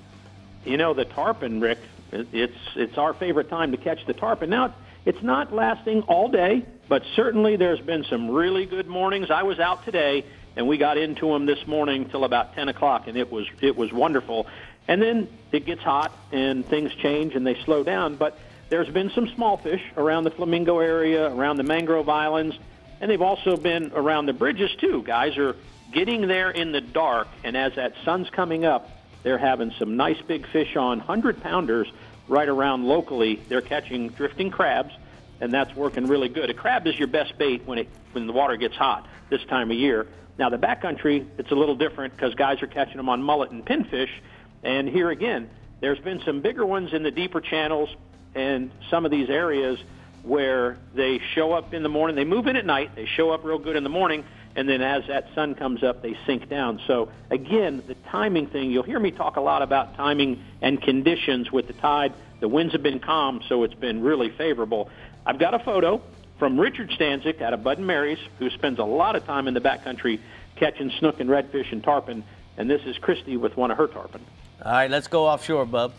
You know, the tarpon, Rick, it's our favorite time to catch the tarpon. Now, it's not lasting all day, but certainly there's been some really good mornings. I was out today, and we got into them this morning till about 10 o'clock, and it was wonderful. And then it gets hot, and things change, and they slow down. But there's been some small fish around the Flamingo area, around the mangrove islands, and they've also been around the bridges, too. Guys are getting there in the dark, and as that sun's coming up, they're having some nice big fish on 100-pounders right around locally. They're catching drifting crabs, and that's working really good. A crab is your best bait when the water gets hot this time of year. Now, the backcountry, it's a little different because guys are catching them on mullet and pinfish. And here again, there's been some bigger ones in the deeper channels and some of these areas. where they show up in the morning. They move in at night. They show up real good in the morning, and then as that sun comes up, they sink down. So, again, the timing thing, you'll hear me talk a lot about timing and conditions with the tide. The winds have been calm, so it's been really favorable. I've got a photo from Richard Stanzik out of Bud & Mary's, who spends a lot of time in the backcountry catching snook and redfish and tarpon, and this is Christy with one of her tarpon. All right, let's go offshore, bub.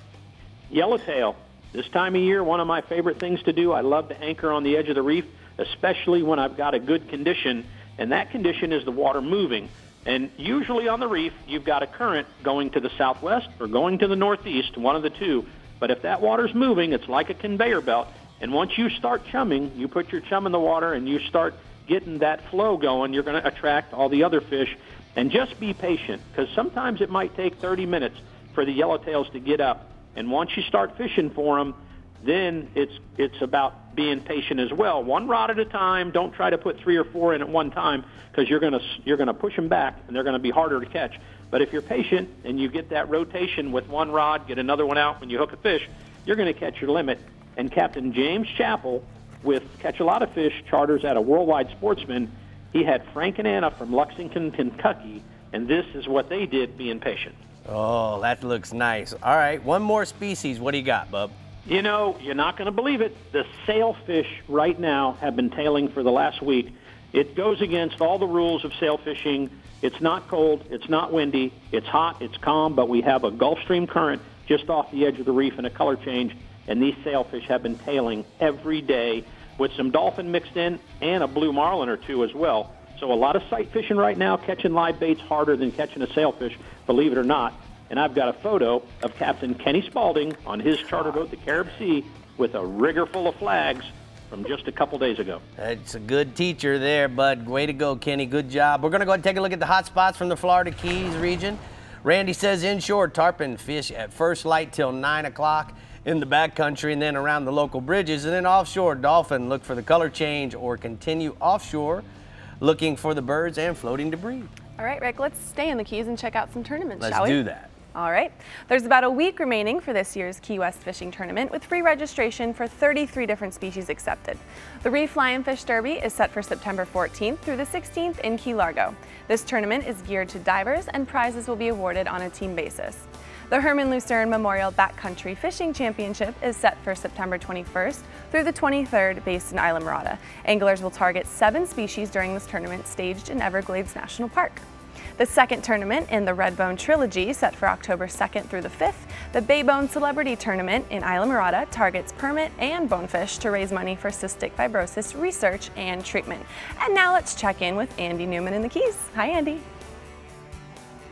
Yellowtail. This time of year, one of my favorite things to do. I love to anchor on the edge of the reef, especially when I've got a good condition, and that condition is the water moving. And usually on the reef, you've got a current going to the southwest or going to the northeast, one of the two. But if that water's moving, it's like a conveyor belt. And once you start chumming, you put your chum in the water and you start getting that flow going, you're going to attract all the other fish. And just be patient, because sometimes it might take 30 minutes for the yellowtails to get up. And once you start fishing for them, then it's about being patient as well. One rod at a time. Don't try to put 3 or 4 in at one time, because you're gonna push them back and they're going to be harder to catch. But if you're patient and you get that rotation with one rod, get another one out when you hook a fish, you're going to catch your limit. And Captain James Chappell with Catch a Lot of Fish charters at a Worldwide Sportsman, he had Frank and Anna from Lexington, Kentucky, and this is what they did, being patient. Oh, that looks nice. All right, one more species. What do you got, bub? You know, you're not going to believe it. The sailfish right now have been tailing for the last week. It goes against all the rules of sail fishing. It's not cold. It's not windy. It's hot. It's calm, but we have a Gulf Stream current just off the edge of the reef and a color change, and these sailfish have been tailing every day with some dolphin mixed in and a blue marlin or two as well. So a lot of sight fishing right now, catching live baits harder than catching a sailfish, believe it or not. And I've got a photo of Captain Kenny Spaulding on his charter boat, the Carib Sea, with a rigger full of flags from just a couple days ago. That's a good teacher there, bud. Way to go, Kenny. Good job. We're going to go ahead and take a look at the hot spots from the Florida Keys region. Randy says inshore tarpon fish at first light till 9 o'clock in the backcountry and then around the local bridges. And then offshore, dolphin, look for the color change or continue offshore looking for the birds and floating debris. All right, Rick, let's stay in the Keys and check out some tournaments, Let's shall we? do that. All right. There's about a week remaining for this year's Key West Fishing Tournament, with free registration for 33 different species accepted. The Reef Lionfish Derby is set for September 14th through the 16th in Key Largo. This tournament is geared to divers, and prizes will be awarded on a team basis. The Herman Lucerne Memorial Backcountry Fishing Championship is set for September 21st through the 23rd, based in Islamorada. Anglers will target 7 species during this tournament, staged in Everglades National Park. The second tournament in the Redbone Trilogy, set for October 2nd through the 5th, the Baybone Celebrity Tournament in Islamorada targets permit and bonefish to raise money for cystic fibrosis research and treatment. And now let's check in with Andy Newman in the Keys. Hi, Andy.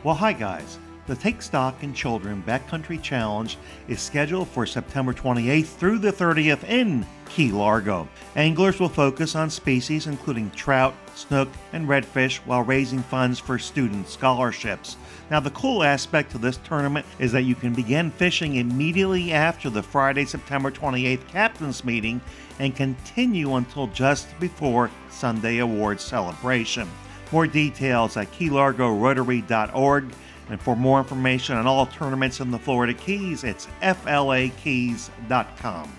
Well, hi, guys. The Take Stock in Children Backcountry Challenge is scheduled for September 28th through the 30th in Key Largo. Anglers will focus on species including trout, snook, and redfish while raising funds for student scholarships. Now, the cool aspect of this tournament is that you can begin fishing immediately after the Friday, September 28th Captain's Meeting and continue until just before Sunday Awards celebration. More details at KeyLargoRotary.org. And for more information on all tournaments in the Florida Keys, it's flakeys.com.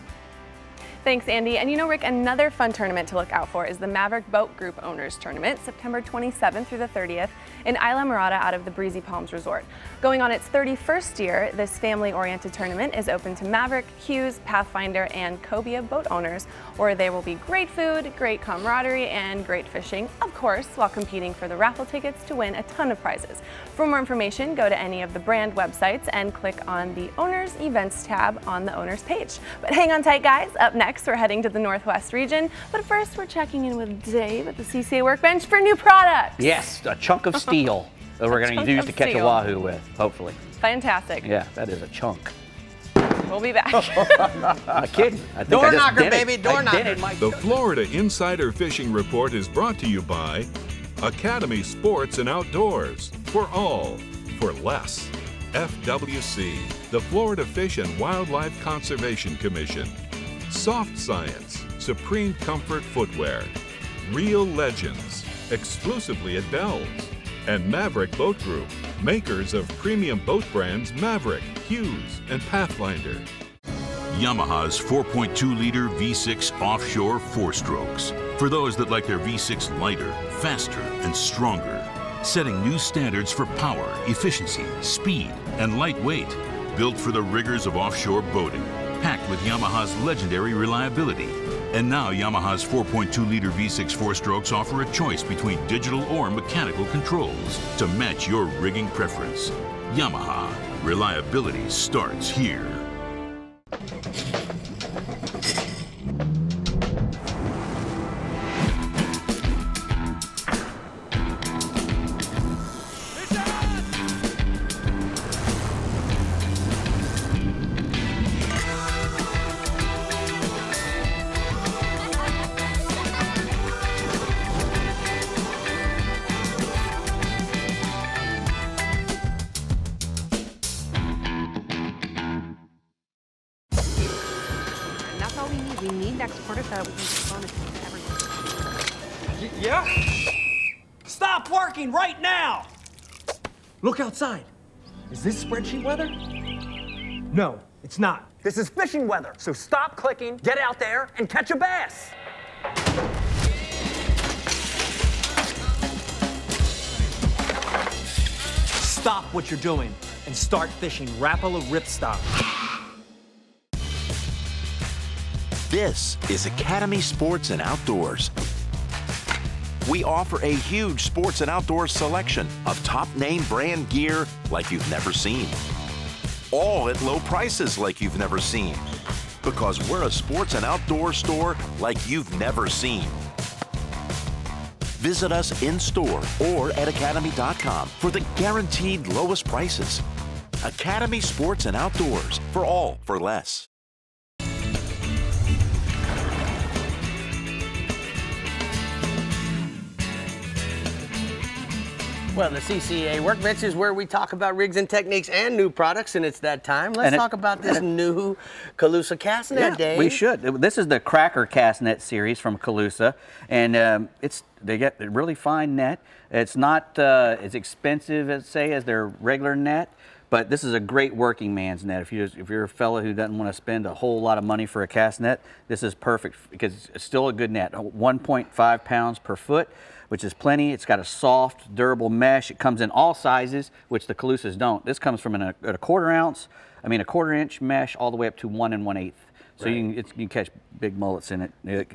Thanks, Andy. And you know, Rick, another fun tournament to look out for is the Maverick Boat Group Owners Tournament, September 27th through the 30th in Islamorada out of the Breezy Palms Resort. Going on its 31st year, this family-oriented tournament is open to Maverick, Hughes, Pathfinder, and Cobia boat owners, where there will be great food, great camaraderie, and great fishing, of course, while competing for the raffle tickets to win a ton of prizes. For more information, go to any of the brand websites and click on the Owners Events tab on the Owners page. But hang on tight, guys. Up next, we're heading to the Northwest region, but first we're checking in with Dave at the CCA Workbench for new products. Yes, a chunk of steel that we're going to use to catch a wahoo with, hopefully. Fantastic. Yeah, that is a chunk. We'll be back. I'm kidding. Door knocker, baby, door knocker. The Florida Insider Fishing Report is brought to you by Academy Sports and Outdoors. For all, for less. FWC, the Florida Fish and Wildlife Conservation Commission. SoftScience, Supreme Comfort Footwear. Real Legends, exclusively at Bell's. And Maverick Boat Group, makers of premium boat brands Maverick, Hughes, and Pathfinder. Yamaha's 4.2-liter V6 offshore 4-strokes. For those that like their V6 lighter, faster, and stronger. Setting new standards for power, efficiency, speed, and lightweight. Built for the rigors of offshore boating. Packed with Yamaha's legendary reliability. And now Yamaha's 4.2-liter V6 4-strokes offer a choice between digital or mechanical controls to match your rigging preference. Yamaha. Reliability starts here. Yeah? Stop working right now! Look outside. Is this spreadsheet weather? No, it's not. This is fishing weather. So stop clicking, get out there, and catch a bass. Stop what you're doing and start fishing Rapala Ripstop. This is Academy Sports and Outdoors. We offer a huge sports and outdoors selection of top name brand gear like you've never seen. All at low prices like you've never seen. Because we're a sports and outdoor store like you've never seen. Visit us in store or at academy.com for the guaranteed lowest prices. Academy Sports and Outdoors, for all for less. Well, the CCA Workbench is where we talk about rigs and techniques and new products, and it's that time. Let's talk about this new Calusa cast net, Dave. We should. This is the Cracker cast net series from Calusa, and they get a really fine net. It's not as expensive as their regular net, but this is a great working man's net. If you're a fellow who doesn't want to spend a whole lot of money for a cast net, this is perfect because it's still a good net. 1.5 pounds per foot, which is plenty. It's got a soft, durable mesh. It comes in all sizes, which the Calusas don't. This comes from a quarter inch mesh all the way up to 1 1/8. So Right. you can catch big mullets in it.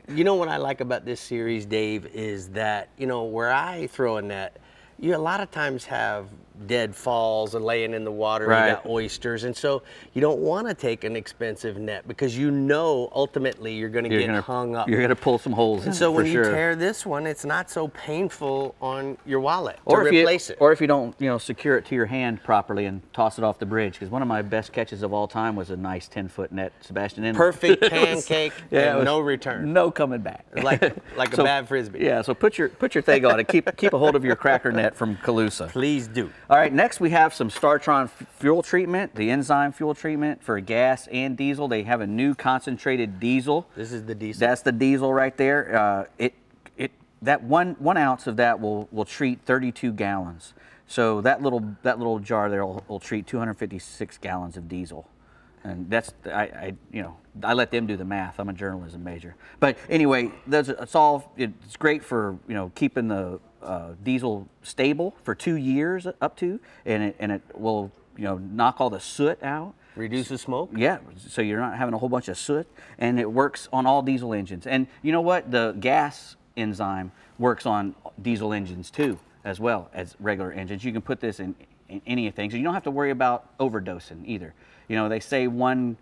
You know what I like about this series, Dave, is that, where I throw a net, you a lot of times have dead falls and laying in the water. Right. You got oysters, and so you don't want to take an expensive net because ultimately you're going to get hung up. You're going to pull some holes in. And so when for you sure. tear this one, it's not so painful on your wallet or to replace it. Or if you don't, secure it to your hand properly and toss it off the bridge. Because one of my best catches of all time was a nice 10-foot net, Sebastian Inlet. Perfect pancake and no return. No coming back. Like a bad frisbee. Yeah. So put your thing on it. Keep a hold of your Cracker net from Calusa. Please do. All right. Next we have some StarTron fuel treatment, the enzyme fuel treatment for gas and diesel. They have a new concentrated diesel. This is the diesel. That's the diesel right there. That one ounce of that will treat 32 gallons. So that little jar there will treat 256 gallons of diesel. And that's I let them do the math. I'm a journalism major. But anyway, it's great for keeping the diesel stable for 2 years up to, and it will knock all the soot out. Reduce the smoke? Yeah, so you're not having a whole bunch of soot, and it works on all diesel engines. And you know what? The gas enzyme works on diesel engines too, as well as regular engines. You can put this in anything, so you don't have to worry about overdosing either. They say one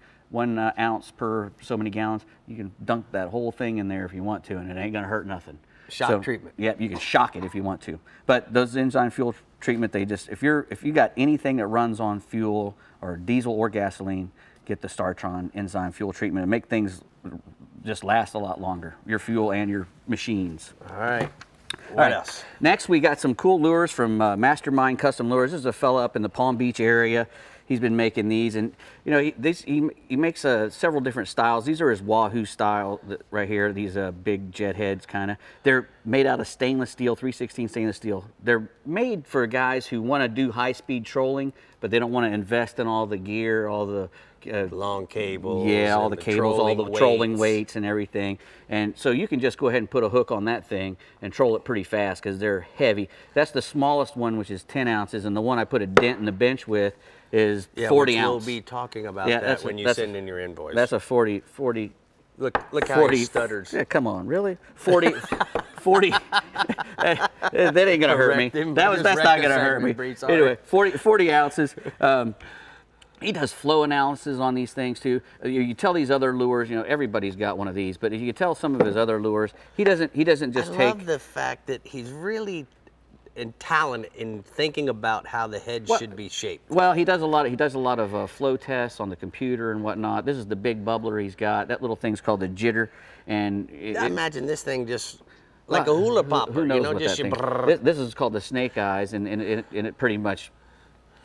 ounce per so many gallons. You can dunk that whole thing in there if you want to, and it ain't gonna hurt nothing. Shock treatment. Yeah, you can shock it if you want to. But those enzyme fuel treatment, if you got anything that runs on fuel or diesel or gasoline, get the StarTron enzyme fuel treatment and make things just last a lot longer. Your fuel and your machines. All right. What else? Next, we got some cool lures from Mastermind Custom Lures. This is a fella up in the Palm Beach area. he's been making these, and you know he makes several different styles. These are his Wahoo style right here. These big jet heads kind of. They're made out of stainless steel, 316 stainless steel. They're made for guys who want to do high-speed trolling, but they don't want to invest in all the gear, all the long cables. Yeah, all the cables, all the trolling weights and everything. And so you can just go ahead and put a hook on that thing and troll it pretty fast because they're heavy. That's the smallest one, which is 10 ounces, and the one I put a dent in the bench with is 40 ounce. We'll be talking about that when you send in your invoice. That's a 40. Look how he stutters. Yeah, come on, really? 40. That ain't gonna hurt me. That's not gonna hurt me. Anyway, 40 ounces. He does flow analysis on these things too. You tell these other lures, you know, everybody's got one of these, but if you tell some of his other lures, he doesn't just take. I love the fact that he's really in talent in thinking about how the head should be shaped. Well, he does a lot of flow tests on the computer and whatnot. This is the big bubbler he's got. That little thing's called the jitter, and I imagine this thing just like a hula popper. Who knows, you know, what just that thing. This is called the snake eyes, and it pretty much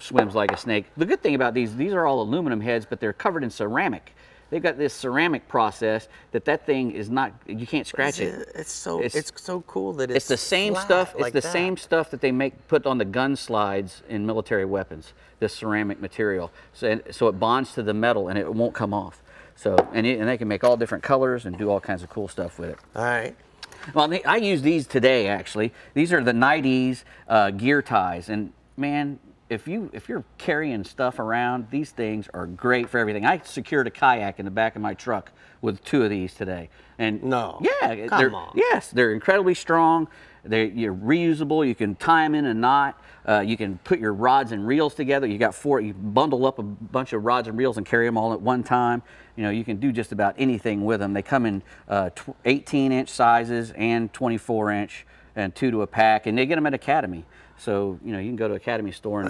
swims like a snake. The good thing about these are all aluminum heads, but they're covered in ceramic. They've got this ceramic process that thing is not, you can't scratch it. It's so cool that it's the same stuff. It's the same stuff that they put on the gun slides in military weapons. This ceramic material, so it bonds to the metal and it won't come off. So and they can make all different colors and do all kinds of cool stuff with it. All right. Well, I use these today actually. These are the Night Ease gear ties, and man, if you're carrying stuff around, these things are great for everything. I secured a kayak in the back of my truck with 2 of these today. And yes, they're incredibly strong. You're reusable. You can tie them in a knot. You can put your rods and reels together. You bundle up a bunch of rods and reels and carry them all at one time. You know, you can do just about anything with them. They come in 18-inch sizes and 24-inch, and 2 to a pack, and they get them at Academy. So, you know, you can go to Academy store and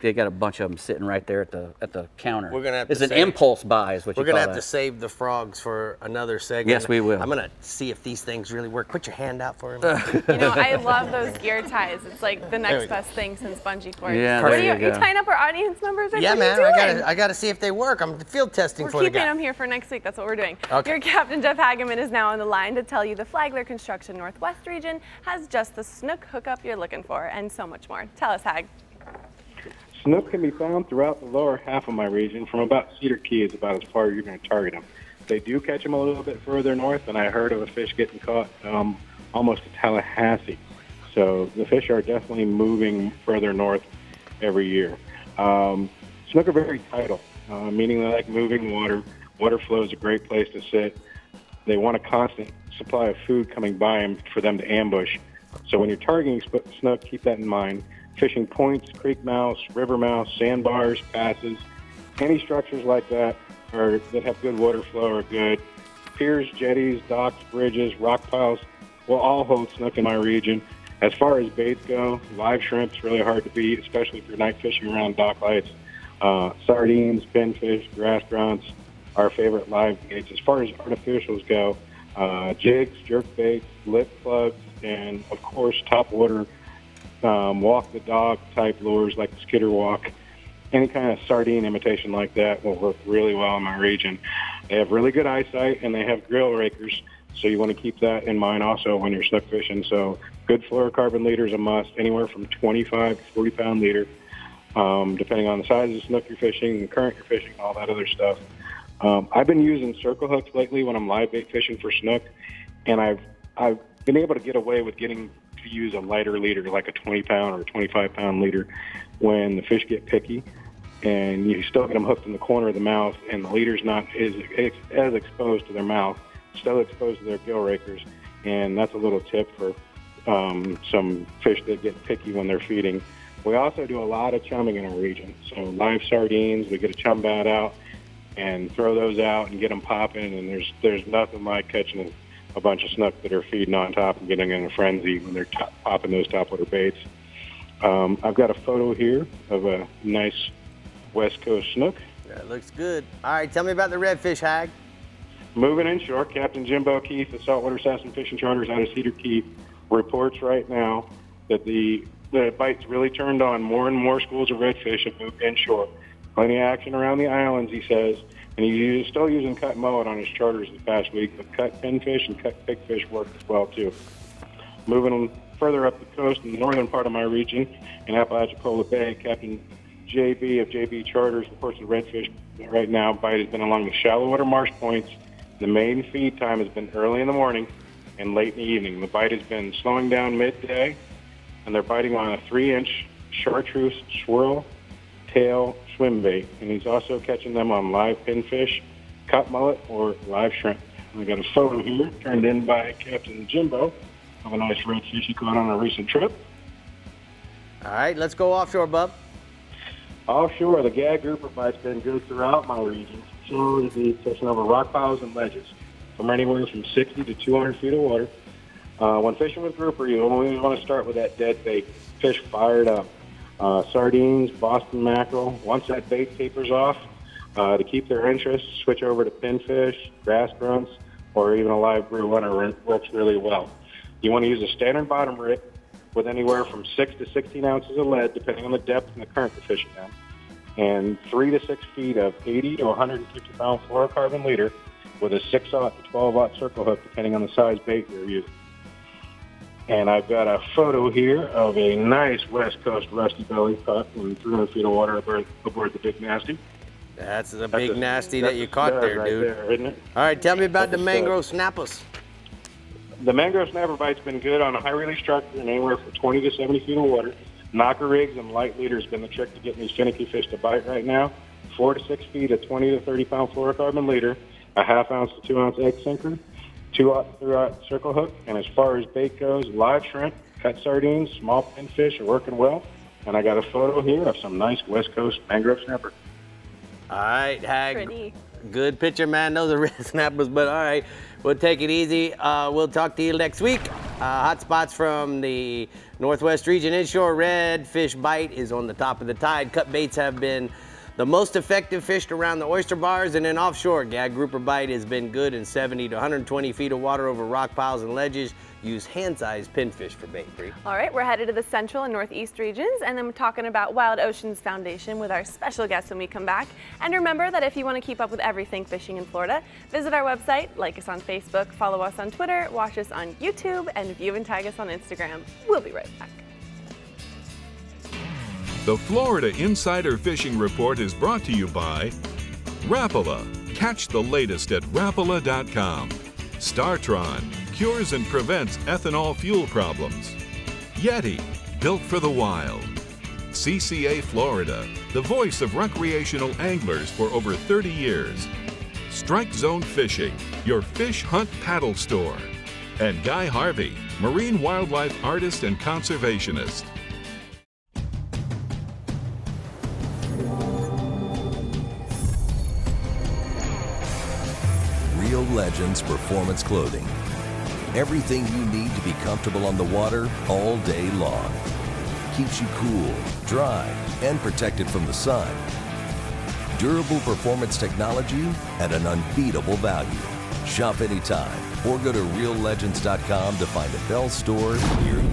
they got a bunch of them sitting right there at the counter. We're gonna have it's an impulse buy is what you call it. We're gonna have to save the frogs for another segment. Yes, we will. I'm gonna see if these things really work. Put your hand out for him. You know, I love those gear ties. It's like the next best thing since bungee cords. Yeah, what are you tying up our audience members? Yeah, man, I gotta see if they work. I'm field testing for the guy. We're keeping them here for next week. That's what we're doing. Okay. Your captain, Jeff Hageman, is now on the line to tell you the Flagler Construction Northwest region has just the Snook hookup you're looking for and so much more. Tell us, Hag. Snook can be found throughout the lower half of my region. From about Cedar Key is about as far as you're going to target them. They do catch them a little bit further north, and I heard of a fish getting caught almost to Tallahassee. So the fish are definitely moving further north every year. Snook are very tidal, meaning they like moving water. Water flow is a great place to sit. They want a constant supply of food coming by them for them to ambush. So when you're targeting snook, keep that in mind. Fishing points, creek mouths, river mouths, sandbars, passes, any structures like that that have good water flow are good. Piers, jetties, docks, bridges, rock piles will all hold snook in my region. As far as baits go, live shrimp's really hard to beat, especially if you're night fishing around dock lights. Sardines, pinfish, grass grunts, our favorite live baits. As far as artificials go, jigs, jerk baits, lip plugs, and of course top water walk the dog type lures like the skitter walk. Any kind of sardine imitation like that will work really well in my region. They have really good eyesight and they have grill rakers, so you want to keep that in mind also when you're snook fishing. So good fluorocarbon leader is a must, anywhere from 25 to 40 pound leader, depending on the size of the snook you're fishing, the current you're fishing, all that other stuff. I've been using circle hooks lately when I'm live bait fishing for snook, and I've been able to get away with getting to use a lighter leader, like a 20 pound or 25 pound leader, when the fish get picky, and you still get them hooked in the corner of the mouth, and the leader's not as exposed to their mouth, still exposed to their gill rakers, and that's a little tip for some fish that get picky when they're feeding. We also do a lot of chumming in our region, so live sardines, we get a chum bat out and throw those out and get them popping, and there's nothing like catching a bunch of snook that are feeding on top and getting in a frenzy when they're popping those topwater baits. I've got a photo here of a nice West Coast snook. That looks good. All right, tell me about the redfish, Hag. Moving inshore, Captain Jimbo Keith of Saltwater Assessment Fishing Charters out of Cedar Key reports right now that the bite's really turned on. More and more schools of redfish have moved inshore. Plenty of action around the islands, he says. And he's still using cut mullet on his charters this past week, but cut pinfish and cut pigfish work as well, too. Moving further up the coast in the northern part of my region, in Apalachicola Bay, Captain JB of JB Charters reports the redfish right now bite has been along the shallow water marsh points. The main feed time has been early in the morning and late in the evening. The bite has been slowing down midday, and they're biting on a 3-inch chartreuse swirl tail swim bait. And he's also catching them on live pinfish, cut mullet, or live shrimp. I got a photo here turned in by Captain Jimbo of a nice redfish he caught on a recent trip. All right, let's go offshore, bub. Offshore, the gag grouper bite's been good throughout my region. So to be fishing over rock piles and ledges from anywhere from 60 to 200 feet of water. When fishing with grouper, you always want to start with that dead bait. Fish fired up. Sardines, Boston mackerel. Once that bait tapers off, to keep their interest, switch over to pinfish, grass grunts, or even a live brew runner works really well. You want to use a standard bottom rig with anywhere from 6 to 16 ounces of lead, depending on the depth and the current you're fishing in, and 3 to 6 feet of 80 to 150 pound fluorocarbon leader with a 6/0 to 12/0 circle hook, depending on the size bait you're using. And I've got a photo here of a nice West Coast rusty belly caught in 300 feet of water aboard the Big Nasty. That's a big nasty that you caught there, right dude. There, isn't it? All right, tell me about the mangrove snappers. The mangrove snapper bite's been good on a high release structure in anywhere from 20 to 70 feet of water. Knocker rigs and light leader has been the trick to getting these finicky fish to bite right now. 4 to 6 feet of 20 to 30 pound fluorocarbon leader, a 1/2 ounce to 2 ounce egg sinker, 2/0 to 3/0 circle hook, and as far as bait goes, live shrimp, cut sardines, small pinfish are working well. And I got a photo here of some nice West Coast mangrove snapper. All right, Hag. Pretty. Good picture, man. Those are red snappers, but all right, we'll take it easy. We'll talk to you next week. Hot spots from the Northwest region. Inshore redfish bite is on the top of the tide. Cut baits have been the most effective fished around the oyster bars, and then offshore, gag grouper bite has been good in 70 to 120 feet of water over rock piles and ledges. Use hand-sized pinfish for bait, Brie. All right, we're headed to the central and northeast regions, and then we're talking about Wild Oceans Foundation with our special guests when we come back. And remember that if you want to keep up with everything fishing in Florida, visit our website, like us on Facebook, follow us on Twitter, watch us on YouTube, and view and tag us on Instagram. We'll be right back. The Florida Insider Fishing Report is brought to you by Rapala. Catch the latest at Rapala.com. Startron. Cures and prevents ethanol fuel problems. Yeti. Built for the wild. CCA Florida. The voice of recreational anglers for over 30 years. Strike Zone Fishing. Your fish hunt paddle store. And Guy Harvey. Marine wildlife artist and conservationist. Real Legends Performance Clothing. Everything you need to be comfortable on the water all day long. Keeps you cool, dry, and protected from the sun. Durable performance technology at an unbeatable value. Shop anytime or go to reallegends.com to find a Bell store near you.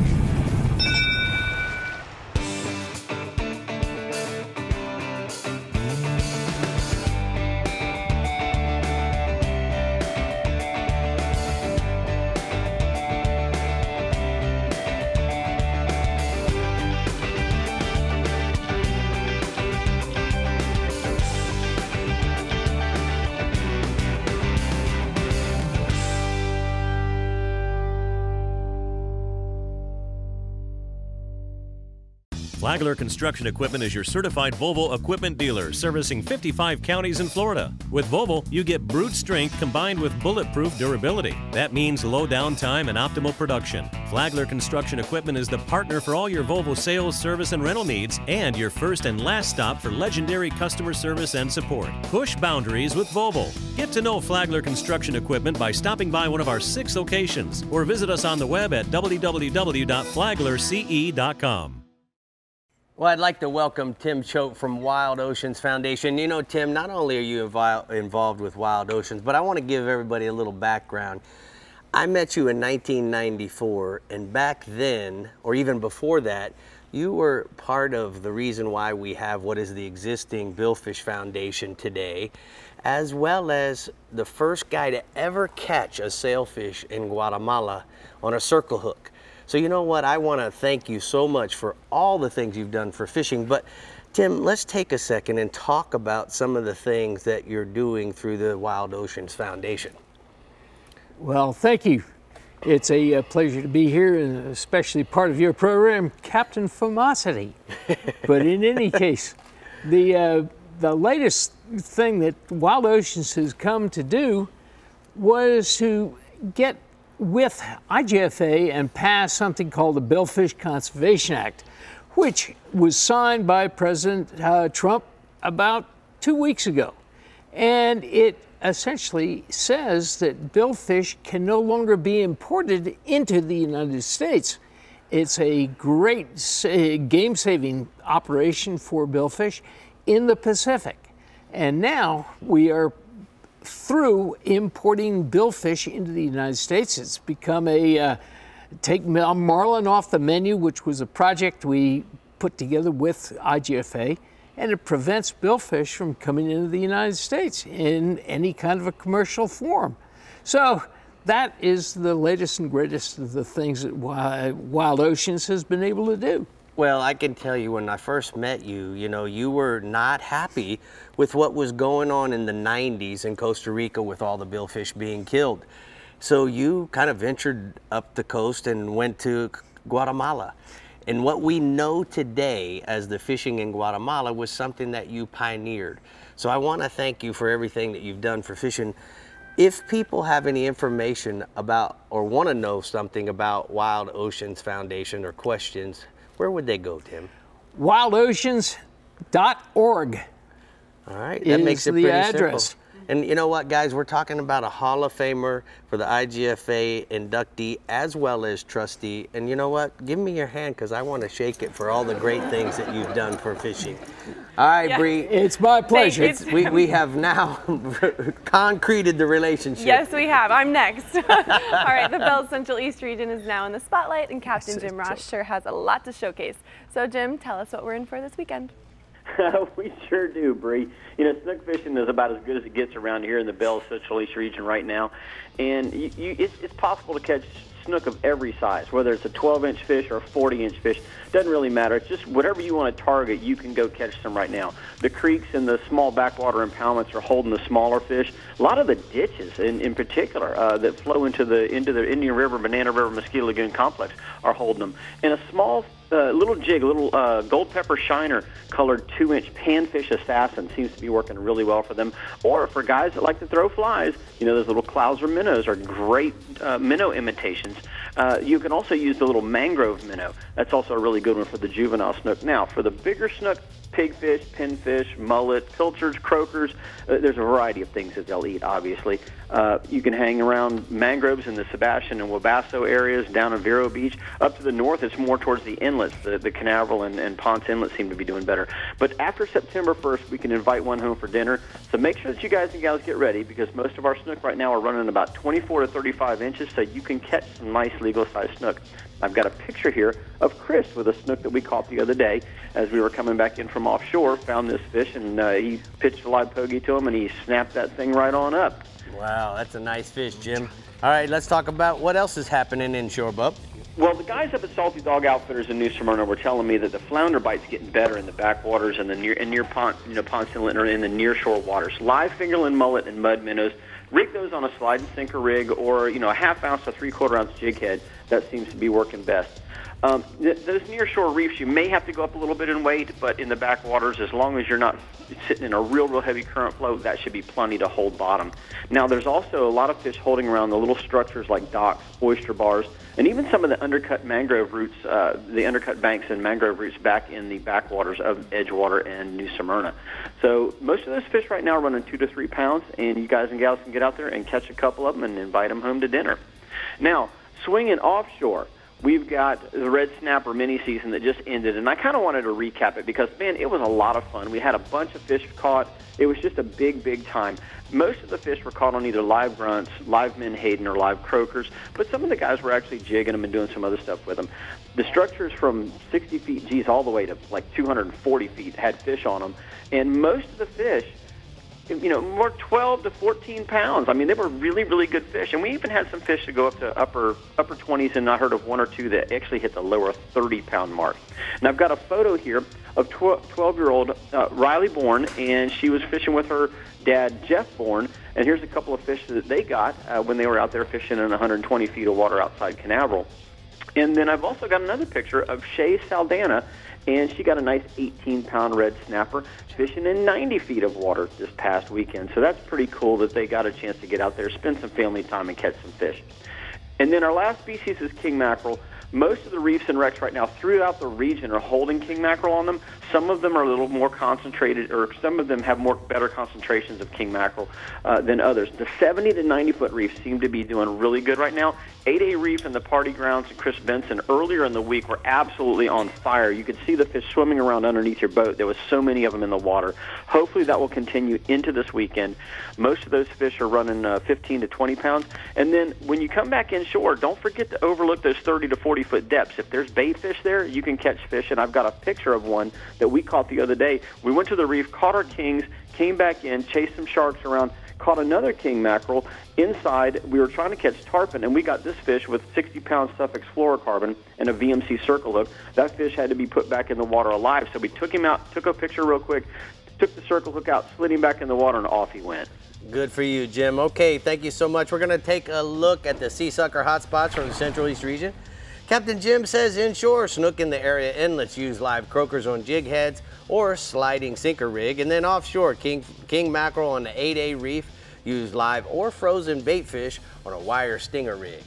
Flagler Construction Equipment is your certified Volvo equipment dealer, servicing 55 counties in Florida. With Volvo, you get brute strength combined with bulletproof durability. That means low downtime and optimal production. Flagler Construction Equipment is the partner for all your Volvo sales, service, and rental needs, and your first and last stop for legendary customer service and support. Push boundaries with Volvo. Get to know Flagler Construction Equipment by stopping by one of our 6 locations, or visit us on the web at www.flaglerce.com. Well, I'd like to welcome Tim Choate from Wild Oceans Foundation. You know, Tim, not only are you involved with Wild Oceans, but I want to give everybody a little background. I met you in 1994, and back then, or even before that, you were part of the reason why we have what is the existing Billfish Foundation today, as well as the first guy to ever catch a sailfish in Guatemala on a circle hook. So you know what, I want to thank you so much for all the things you've done for fishing. But Tim, let's take a second and talk about some of the things that you're doing through the Wild Oceans Foundation. Well, thank you. It's a pleasure to be here, and especially part of your program, Captain Famosity. But in any case, the latest thing that Wild Oceans has come to do was to get with IGFA and pass something called the Billfish Conservation Act, which was signed by President Trump about 2 weeks ago. And it essentially says that billfish can no longer be imported into the United States. It's a great game-saving operation for billfish in the Pacific. And now we are through importing billfish into the United States. It's become a take marlin off the menu, which was a project we put together with IGFA, and it prevents billfish from coming into the United States in any kind of a commercial form. So that is the latest and greatest of the things that Wild Oceans has been able to do. Well, I can tell you, when I first met you, you know, you were not happy with what was going on in the 90s in Costa Rica with all the billfish being killed. So you kind of ventured up the coast and went to Guatemala. And what we know today as the fishing in Guatemala was something that you pioneered. So I want to thank you for everything that you've done for fishing. If people have any information about or want to know something about Wild Oceans Foundation or questions, where would they go, Tim? wildoceans.org. All right, that makes it pretty simple. And you know what, guys, we're talking about a Hall of Famer for the IGFA inductee as well as trustee. And you know what, give me your hand, because I want to shake it for all the great things that you've done for fishing. All right, Brie. It's my pleasure. We have now concreted the relationship. Yes, we have. I'm next. All right, the Bell's Central East region is now in the spotlight, and Captain Jim Ross sure has a lot to showcase. So, Jim, tell us what we're in for this weekend. We sure do, Brie. You know, snook fishing is about as good as it gets around here in the Bell's Central East region right now. And it's possible to catch snook of every size, whether it's a 12-inch fish or a 40-inch fish. Doesn't really matter. It's just whatever you want to target, you can go catch some right now. The creeks and the small backwater impoundments are holding the smaller fish. A lot of the ditches, in particular, that flow into the Indian River, Banana River, Mosquito Lagoon complex are holding them. And a small little jig, a little gold pepper shiner colored 2-inch panfish assassin seems to be working really well for them. Or for guys that like to throw flies, you know, those little clouser minnows are great minnow imitations. You can also use the little mangrove minnow. That's also a really good one for the juvenile snook. Now, for the bigger snook, pigfish, pinfish, mullet, pilchards, croakers, there's a variety of things that they'll eat, obviously. You can hang around mangroves in the Sebastian and Wabasso areas, down in Vero Beach. Up to the north, it's more towards the inlets. The Canaveral and Ponce Inlet seem to be doing better. But after September 1st, we can invite one home for dinner. So make sure that you guys and gals get ready, because most of our snook right now are running about 24 to 35 inches, so you can catch some nice legal-sized snook. I've got a picture here of Chris with a snook that we caught the other day as we were coming back in from offshore, found this fish, and he pitched a live pogie to him, and he snapped that thing right on up. Wow, that's a nice fish, Jim. All right, let's talk about what else is happening inshore, bub. Well, the guys up at Salty Dog Outfitters in New Smyrna were telling me that the flounder bite's getting better in the backwaters and the near Ponce Inlet or in the nearshore waters. Live fingerling mullet and mud minnows. Rig those on a slide and sinker rig, or a half-ounce to 3/4-ounce jig head. That seems to be working best. Those near-shore reefs, you may have to go up a little bit in weight, but in the backwaters, as long as you're not sitting in a real heavy current flow, that should be plenty to hold bottom. Now, there's also a lot of fish holding around the little structures like docks, oyster bars, and even some of the undercut mangrove roots, the undercut banks and mangrove roots back in the backwaters of Edgewater and New Smyrna. So most of those fish right now are running 2 to 3 pounds, and you guys and gals can get out there and catch a couple of them and invite them home to dinner. Now, swinging offshore, we've got the red snapper mini season that just ended, and I kind of wanted to recap it because, man, it was a lot of fun. We had a bunch of fish caught. It was just a big, big time. Most of the fish were caught on either live grunts, live menhaden, or live croakers, but some of the guys were actually jigging them and doing some other stuff with them. The structures from 60 feet, geez, all the way to like 240 feet had fish on them, and most of the fish, you know, more 12 to 14 pounds. I mean, they were really, really good fish, and we even had some fish that go up to upper 20s, and I heard of one or two that actually hit the lower 30-pound mark. And I've got a photo here of 12-year-old Riley Bourne, and she was fishing with her dad, Jeff Bourne, and here's a couple of fish that they got when they were out there fishing in 120 feet of water outside Canaveral. And then I've also got another picture of Shay Saldana, and she got a nice 18-pound red snapper fishing in 90 feet of water this past weekend. So that's pretty cool that they got a chance to get out there, spend some family time, and catch some fish. And then our last species is king mackerel. Most of the reefs and wrecks right now throughout the region are holding king mackerel on them. Some of them are a little more concentrated, or some of them have better concentrations of king mackerel than others. The 70 to 90-foot reefs seem to be doing really good right now. 8A Reef and the Party Grounds and Chris Benson earlier in the week were absolutely on fire. You could see the fish swimming around underneath your boat. There was so many of them in the water. Hopefully that will continue into this weekend. Most of those fish are running 15 to 20 pounds. And then when you come back inshore, don't forget to overlook those 30 to 40-foot depths. If there's bait fish there, you can catch fish, and I've got a picture of one that we caught the other day. We went to the reef, caught our kings, came back in, chased some sharks around, caught another king mackerel. Inside, we were trying to catch tarpon, and we got this fish with 60-pound Suffolk fluorocarbon and a VMC circle hook. That fish had to be put back in the water alive, so we took him out, took a picture real quick, took the circle hook out, slid him back in the water, and off he went. Good for you, Jim. Okay, thank you so much. We're going to take a look at the sea sucker hotspots from the Central East region. Captain Jim says inshore, snook in the area inlets use live croakers on jig heads or sliding sinker rig, and then offshore, king mackerel on the 8A Reef use live or frozen bait fish on a wire stinger rig.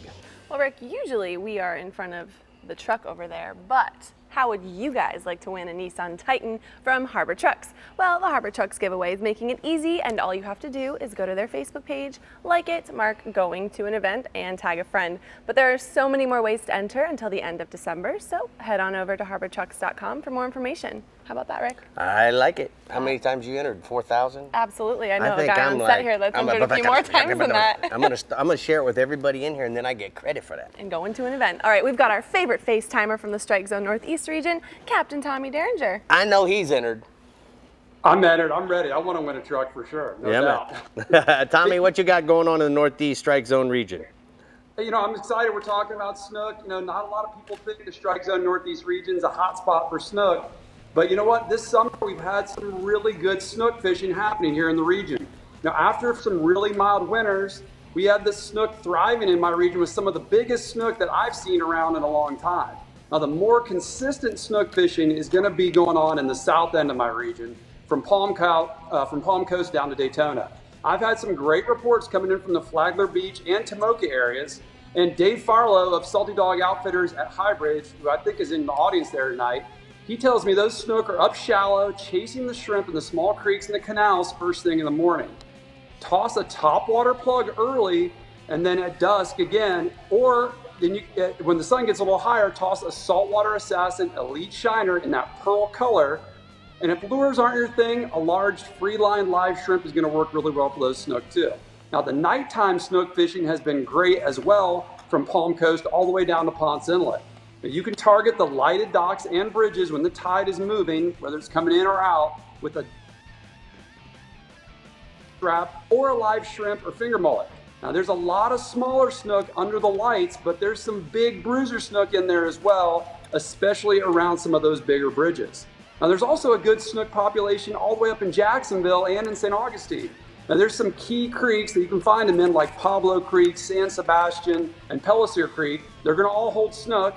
Well, Rick, usually we are in front of the truck over there, but how would you guys like to win a Nissan Titan from Harbor Trucks? Well, the Harbor Trucks giveaway is making it easy, and all you have to do is go to their Facebook page, like it, mark going to an event, and tag a friend. But there are so many more ways to enter until the end of December, so head on over to harbortrucks.com for more information. How about that, Rick? I like it. How many times you entered? 4,000? Absolutely. I know a guy on set here that's entered a few more times than that. I'm gonna share it with everybody in here, and then I get credit for that. And going to an event. All right, we've got our favorite FaceTimer from the Strike Zone Northeast region, Captain Tommy Derringer. I know he's entered. I'm entered. I'm ready. I want to win a truck for sure. No doubt. Tommy, what you got going on in the Northeast Strike Zone region? You know, I'm excited. We're talking about snook. You know, not a lot of people think the Strike Zone Northeast region is a hot spot for snook. But you know what? This summer we've had some really good snook fishing happening here in the region. Now, after some really mild winters, we had the snook thriving in my region with some of the biggest snook that I've seen around in a long time. Now, the more consistent snook fishing is going to be going on in the south end of my region, from Palm Coast down to Daytona. I've had some great reports coming in from the Flagler Beach and Tomoka areas, and Dave Ferrell of Salty Dog Outfitters at Highbridge, who I think is in the audience there tonight, he tells me those snook are up shallow, chasing the shrimp in the small creeks and the canals first thing in the morning. Toss a topwater plug early, and then at dusk again, or then when the sun gets a little higher, toss a saltwater assassin elite shiner in that pearl color. And if lures aren't your thing, a large free-line live shrimp is going to work really well for those snook too. Now, the nighttime snook fishing has been great as well, from Palm Coast all the way down to Ponce Inlet. You can target the lighted docks and bridges when the tide is moving, whether it's coming in or out, with a trap or a live shrimp or finger mullet. Now, there's a lot of smaller snook under the lights, but there's some big bruiser snook in there as well, especially around some of those bigger bridges. Now, there's also a good snook population all the way up in Jacksonville and in St. Augustine. Now, there's some key creeks that you can find them in, like Pablo Creek, San Sebastian, and Pellissier Creek. They're going to all hold snook.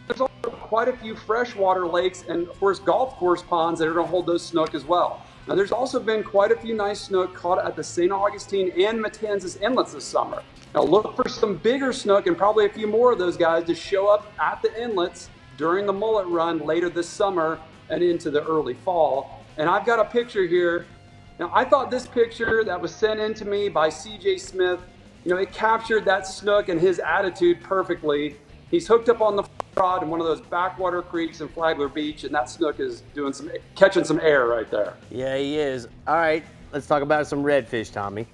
There's also quite a few freshwater lakes and, of course, golf course ponds that are going to hold those snook as well. Now, there's also been quite a few nice snook caught at the St. Augustine and Matanzas inlets this summer. Now, look for some bigger snook and probably a few more of those guys to show up at the inlets during the mullet run later this summer and into the early fall. And I've got a picture here. Now, I thought this picture that was sent in to me by CJ Smith, you know, it captured that snook and his attitude perfectly. He's hooked up on the rod in one of those backwater creeks in Flagler Beach, and that snook is doing catching some air right there. Yeah, he is. All right, let's talk about some redfish, Tommy.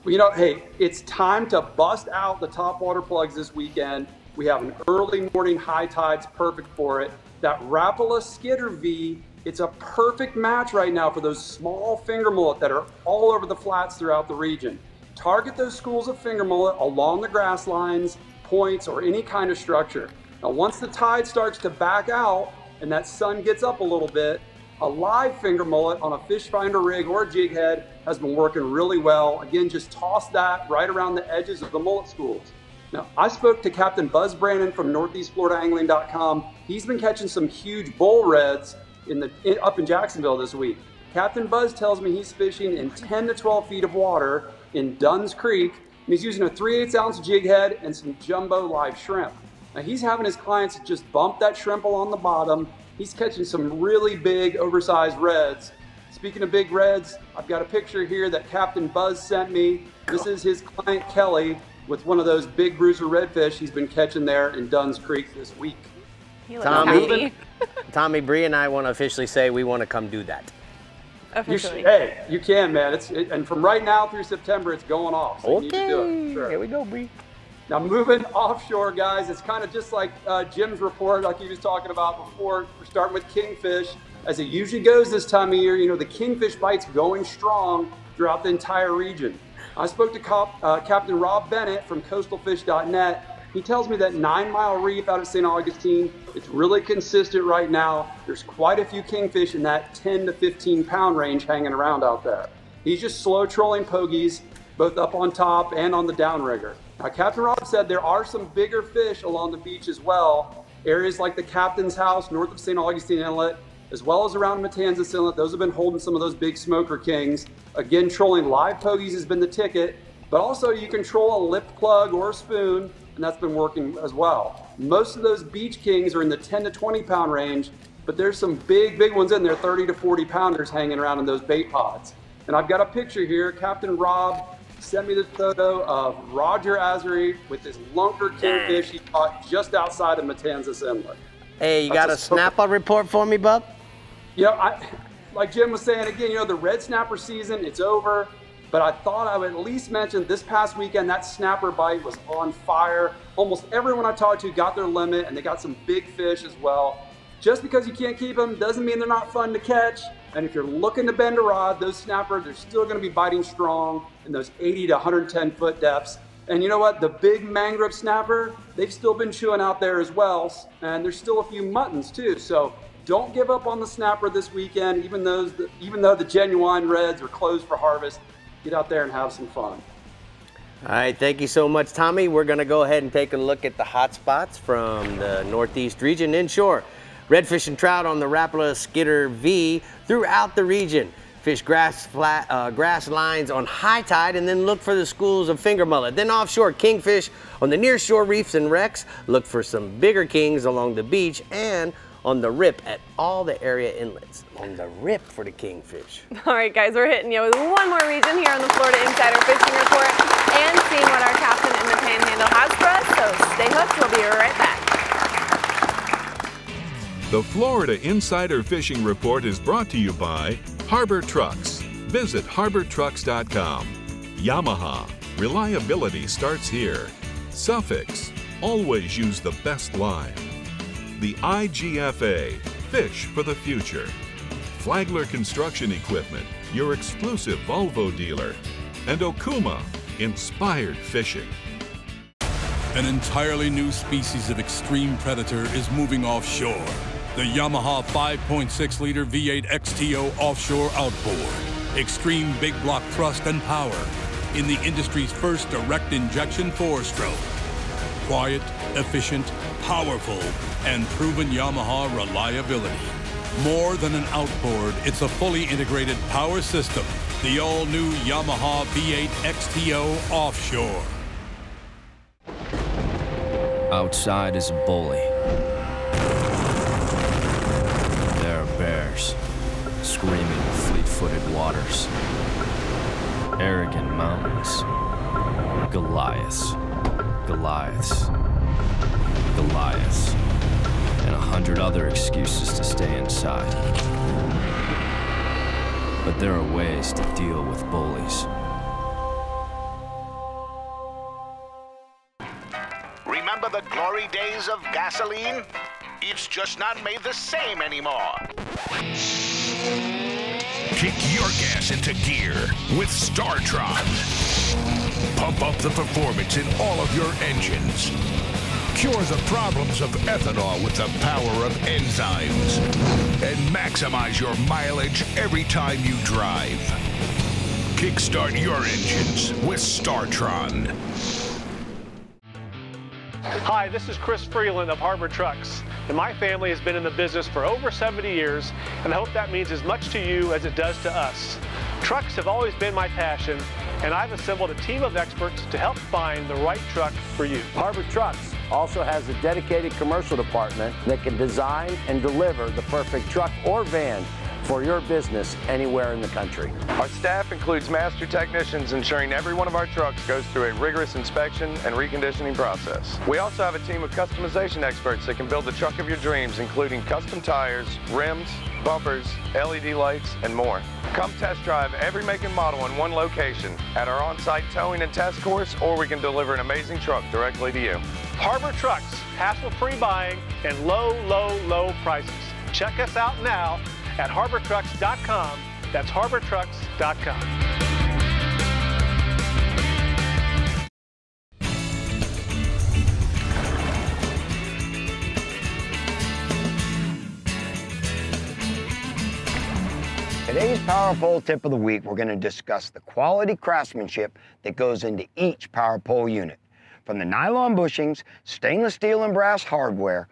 You know, hey, it's time to bust out the top water plugs this weekend. We have an early morning high tides perfect for it. That Rapala Skitter V, it's a perfect match right now for those small finger mullet that are all over the flats throughout the region. Target those schools of finger mullet along the grass lines, points, or any kind of structure. Now, once the tide starts to back out and that sun gets up a little bit, a live finger mullet on a fish finder rig or a jig head has been working really well. Again, just toss that right around the edges of the mullet schools. Now, I spoke to Captain Buzz Brannon from NortheastFloridaAngling.com. He's been catching some huge bull reds up in Jacksonville this week. Captain Buzz tells me he's fishing in 10 to 12 feet of water in Dunn's Creek, and he's using a 3/8 ounce jig head and some jumbo live shrimp. Now, he's having his clients just bump that shrimp along the bottom. He's catching some really big, oversized reds. Speaking of big reds, I've got a picture here that Captain Buzz sent me. This is his client, Kelly, with one of those big bruiser redfish he's been catching there in Dunn's Creek this week. Tommy, Brie and I want to officially say we want to come do that. Officially. Hey, you can, man. And from right now through September, it's going off. So okay, you need to do it. Sure. Here we go, Brie. Now, moving offshore, guys, it's kind of just like Jim's report, like he was talking about before. We're starting with kingfish. As it usually goes this time of year, you know, the kingfish bite's going strong throughout the entire region. I spoke to Captain Rob Bennett from coastalfish.net. He tells me that 9 Mile Reef out of St. Augustine, it's really consistent right now. There's quite a few kingfish in that 10 to 15 pound range hanging around out there. He's just slow trolling pogies, both up on top and on the downrigger. Now, Captain Rob said there are some bigger fish along the beach as well. Areas like the Captain's House north of St. Augustine Inlet, as well as around Matanzas Inlet, those have been holding some of those big smoker kings. Again, trolling live pogies has been the ticket, but also you can troll a lip plug or a spoon, and that's been working as well. Most of those beach kings are in the 10 to 20 pound range, but there's some big ones in there, 30 to 40 pounders hanging around in those bait pods. And I've got a picture here. Captain Rob sent me this photo of Roger Azery with this lunker kingfish he caught just outside of Matanzas Inlet. Hey, you got a snapper report for me, bub? You know, like Jim was saying again, you know, the red snapper season, it's over. But I thought I would at least mention this past weekend, that snapper bite was on fire. Almost everyone I talked to got their limit, and they got some big fish as well. Just because you can't keep them doesn't mean they're not fun to catch. And if you're looking to bend a rod, those snappers, they're still gonna be biting strong in those 80 to 110 foot depths. And you know what? The big mangrove snapper, they've still been chewing out there as well. And there's still a few muttons too. So don't give up on the snapper this weekend, even though the genuine reds are closed for harvest. Get out there and have some fun. All right, thank you so much, Tommy. We're going to go ahead and take a look at the hot spots from the Northeast region inshore. Redfish and trout on the Rapala Skitter V throughout the region. Fish grass lines on high tide, and then look for the schools of finger mullet. Then offshore, kingfish on the nearshore reefs and wrecks. Look for some bigger kings along the beach and on the rip at all the area inlets. On the rip for the kingfish. All right, guys, we're hitting you with one more region here on the Florida Insider Fishing Report and seeing what our captain in the Panhandle has for us. So stay hooked. We'll be right back. The Florida Insider Fishing Report is brought to you by Harbor Trucks. Visit harbortrucks.com. Yamaha. Reliability starts here. Suffix. Always use the best line. The IGFA, Fish for the Future. Flagler Construction Equipment, your exclusive Volvo dealer. And Okuma, Inspired Fishing. An entirely new species of extreme predator is moving offshore. The Yamaha 5.6-liter V8 XTO offshore outboard. Extreme big block thrust and power in the industry's first direct injection 4-stroke. Quiet, efficient, powerful, and proven Yamaha reliability. More than an outboard, it's a fully integrated power system. The all-new Yamaha V8 XTO Offshore. Outside is a bully. There are bears, screaming fleet-footed waters. Arrogant mountains. Goliaths. Goliaths. Goliaths. and 100 other excuses to stay inside. But there are ways to deal with bullies. Remember the glory days of gasoline? It's just not made the same anymore. Kick your gas into gear with StarTron. Pump up the performance in all of your engines. Cure the problems of ethanol with the power of enzymes. And maximize your mileage every time you drive. Kickstart your engines with StarTron. Hi, this is Chris Freeland of Harbor Trucks, and my family has been in the business for over 70 years, and I hope that means as much to you as it does to us. Trucks have always been my passion, and I've assembled a team of experts to help find the right truck for you. Harbor Trucks also has a dedicated commercial department that can design and deliver the perfect truck or van for your business anywhere in the country. Our staff includes master technicians ensuring every one of our trucks goes through a rigorous inspection and reconditioning process. We also have a team of customization experts that can build the truck of your dreams, including custom tires, rims, bumpers, LED lights, and more. Come test drive every make and model in one location at our on-site towing and test course, or we can deliver an amazing truck directly to you. Harbor Trucks, hassle-free buying and low, low, low prices. Check us out now at harbortrucks.com. That's harbortrucks.com. Today's Power Pole Tip of the Week, we're going to discuss the quality craftsmanship that goes into each power pole unit. From the nylon bushings, stainless steel and brass hardware,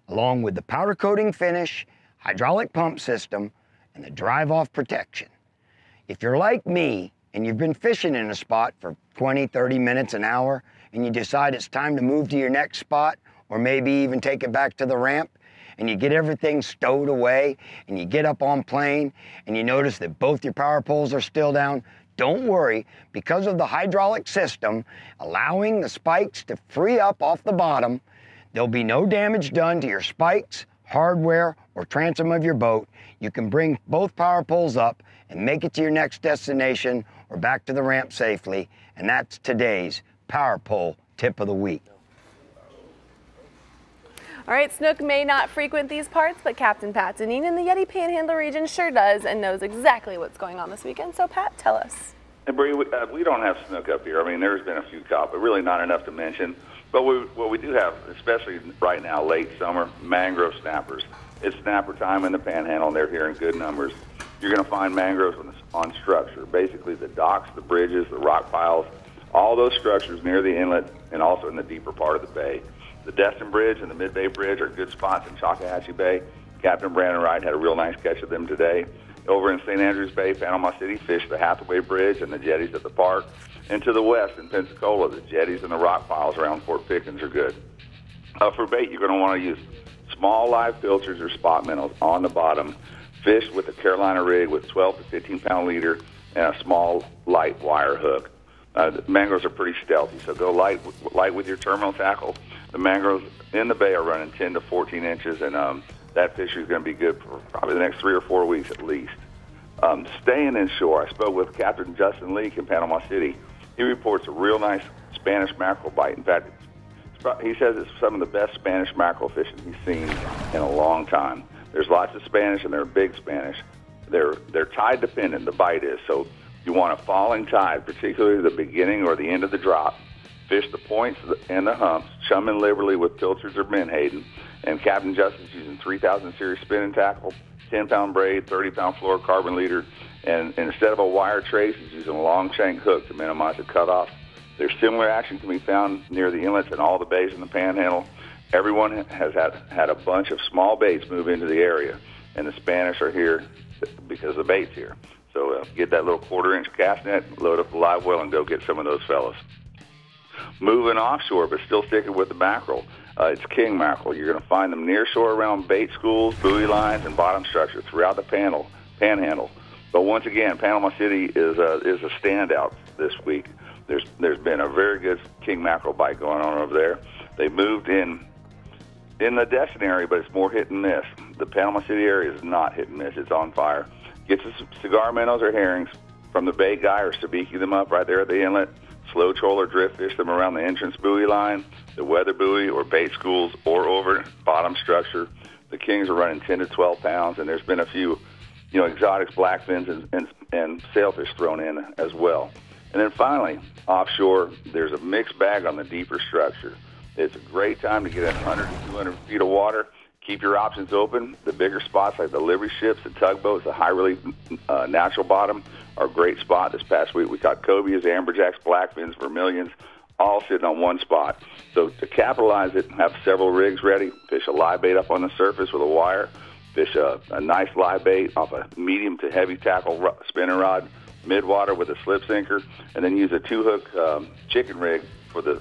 along with the powder coating finish, hydraulic pump system, and the drive-off protection. If you're like me and you've been fishing in a spot for 20, 30 minutes, an hour, and you decide it's time to move to your next spot, or maybe even take it back to the ramp, and you get everything stowed away, and you get up on plane, and you notice that both your power poles are still down, don't worry, because of the hydraulic system allowing the spikes to free up off the bottom, there'll be no damage done to your spikes, hardware, or transom of your boat. You can bring both power poles up and make it to your next destination or back to the ramp safely. And that's today's Power Pole Tip of the Week. All right, Snook may not frequent these parts, but Captain Pat Deneen in the Yeti Panhandle region sure does and knows exactly what's going on this weekend. So Pat, tell us. And Brie, we don't have Snook up here. I mean, there's been a few caught, but really not enough to mention. But what we do have, especially right now, late summer, mangrove snappers. It's snapper time in the Panhandle, and they're here in good numbers. You're going to find mangroves on structure, basically the docks, the bridges, the rock piles, all those structures near the inlet and also in the deeper part of the bay. The Destin Bridge and the Mid-Bay Bridge are good spots in Chocahachie Bay. Captain Brandon Wright had a real nice catch of them today. Over in St. Andrews Bay, Panama City, fished the Hathaway Bridge and the jetties at the park. And to the west in Pensacola, the jetties and the rock piles around Fort Pickens are good. For bait, you're going to want to use small live filters or spot minnows on the bottom. Fish with a Carolina rig with 12 to 15-pound leader and a small light wire hook. The mangroves are pretty stealthy, so go light with your terminal tackle. The mangroves in the bay are running 10 to 14 inches, and that fishery is going to be good for probably the next 3 or 4 weeks at least. Staying inshore, I spoke with Captain Justin Leake in Panama City. He reports a real nice Spanish mackerel bite. In fact, he says it's some of the best Spanish mackerel fishing he's seen in a long time. There's lots of Spanish, and they're big Spanish. They're tide dependent, the bite is, so you want a falling tide, particularly the beginning or the end of the drop. Fish the points and the humps, chumming liberally with pilchards or menhaden. And Captain Justin's using 3000 series spinning tackle, 10-pound braid, 30-pound fluorocarbon leader, and instead of a wire trace, he's using a long shank hook to minimize the cutoff. There's similar action can be found near the inlets in all the bays in the Panhandle. Everyone has had a bunch of small baits move into the area, and the Spanish are here because the bait's here. So get that little 1/4-inch cast net, load up the live well, and go get some of those fellas. Moving offshore, but still sticking with the mackerel, it's king mackerel. You're going to find them near shore around bait schools, buoy lines, and bottom structure throughout the Panhandle. But once again, Panama City is a standout this week. There's been a very good king mackerel bite going on over there. They moved in in the Destin area, but it's more hit and miss. The Panama City area is not hit and miss. It's on fire. Get some cigar minnows or herrings from the bait guy or sabiki them up right there at the inlet. Slow troll or drift fish them around the entrance buoy line, the weather buoy or bait schools, or over bottom structure. The kings are running 10 to 12 pounds, and there's been a few, exotics, blackfins, and sailfish thrown in as well. And then finally, offshore, there's a mixed bag on the deeper structure. It's a great time to get in 100 to 200 feet of water. Keep your options open. The bigger spots like the livery ships, the tugboats, the high relief natural bottom are a great spot. This past week we caught cobias, amberjacks, blackfins, vermilions, all sitting on one spot. So to capitalize it, have several rigs ready. Fish a live bait up on the surface with a wire. Fish a nice live bait off a medium to heavy tackle spinning rod, midwater with a slip sinker, and then use a 2-hook chicken rig for the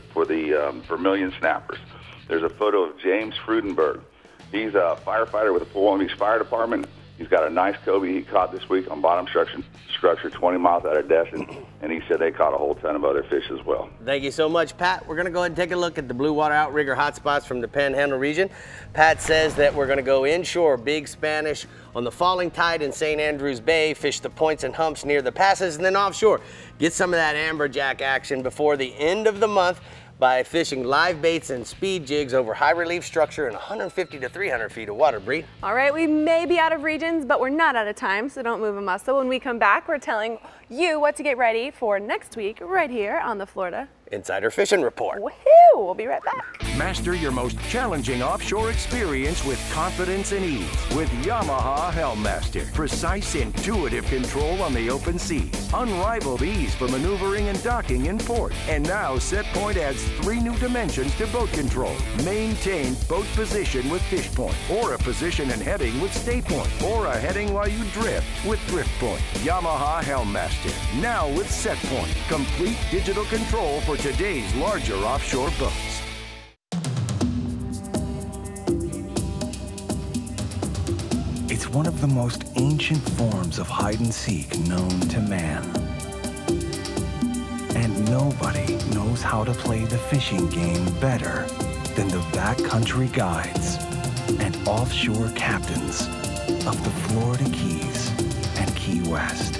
vermilion snappers. There's a photo of James Frudenberg. He's a firefighter with the Fort Walton Beach Fire Department. He's got a nice cobia he caught this week on bottom structure 20 miles out of Destin, and he said they caught a whole ton of other fish as well. Thank you so much, Pat. We're going to go ahead and take a look at the blue water outrigger hotspots from the Panhandle region. Pat says that we're going to go inshore, Big Spanish, on the falling tide in St. Andrews Bay, fish the points and humps near the passes, and then offshore, get some of that amberjack action before the end of the month by fishing live baits and speed jigs over high relief structure in 150 to 300 feet of water, Brie. All right, we may be out of regions, but we're not out of time, so don't move a muscle. When we come back, we're telling you what to get ready for next week right here on the Florida Insider Fishing Report. Woohoo! We'll be right back. Master your most challenging offshore experience with confidence and ease with Yamaha Helmmaster. Precise, intuitive control on the open seas. Unrivaled ease for maneuvering and docking in port. And now SetPoint adds 3 new dimensions to boat control. Maintain boat position with fish point, or a position and heading with stay point, or a heading while you drift with drift point. Yamaha Helmmaster, now with SetPoint. Complete digital control for today's larger offshore boats. It's one of the most ancient forms of hide and seek known to man. And nobody knows how to play the fishing game better than the backcountry guides and offshore captains of the Florida Keys and Key West.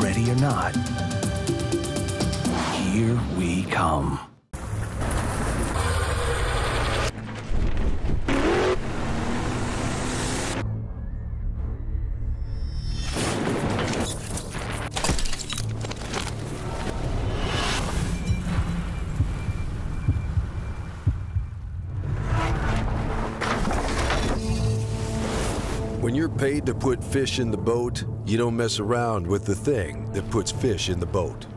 Ready or not, here we come. When you're paid to put fish in the boat, you don't mess around with the thing that puts fish in the boat.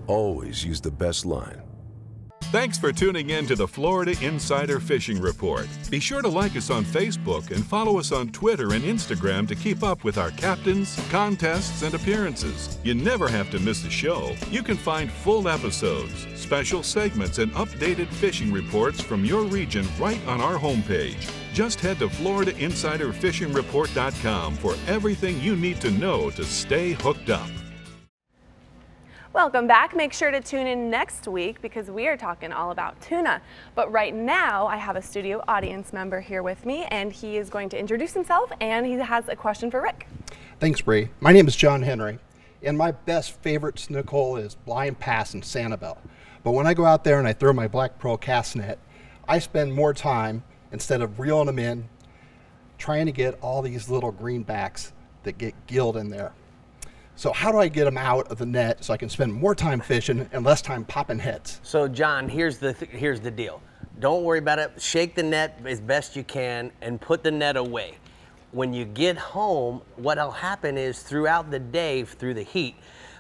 Always use the best line. Thanks for tuning in to the Florida Insider Fishing Report. Be sure to like us on Facebook and follow us on Twitter and Instagram to keep up with our captains, contests, and appearances. You never have to miss a show. You can find full episodes, special segments, and updated fishing reports from your region right on our homepage. Just head to FloridaInsiderFishingReport.com for everything you need to know to stay hooked up. Welcome back. Make sure to tune in next week because we are talking all about tuna. But right now, I have a studio audience member here with me, and he is going to introduce himself, and he has a question for Rick. Thanks, Bree. My name is John Henry, and my best favorite snook hole is Blind Pass in Sanibel. But when I go out there and I throw my Black Pearl cast net, I spend more time, instead of reeling them in, trying to get all these little greenbacks that get gilled in there. So how do I get them out of the net so I can spend more time fishing and less time popping heads? So John, here's the deal. Don't worry about it. Shake the net as best you can and put the net away. When you get home, what'll happen is throughout the day, through the heat,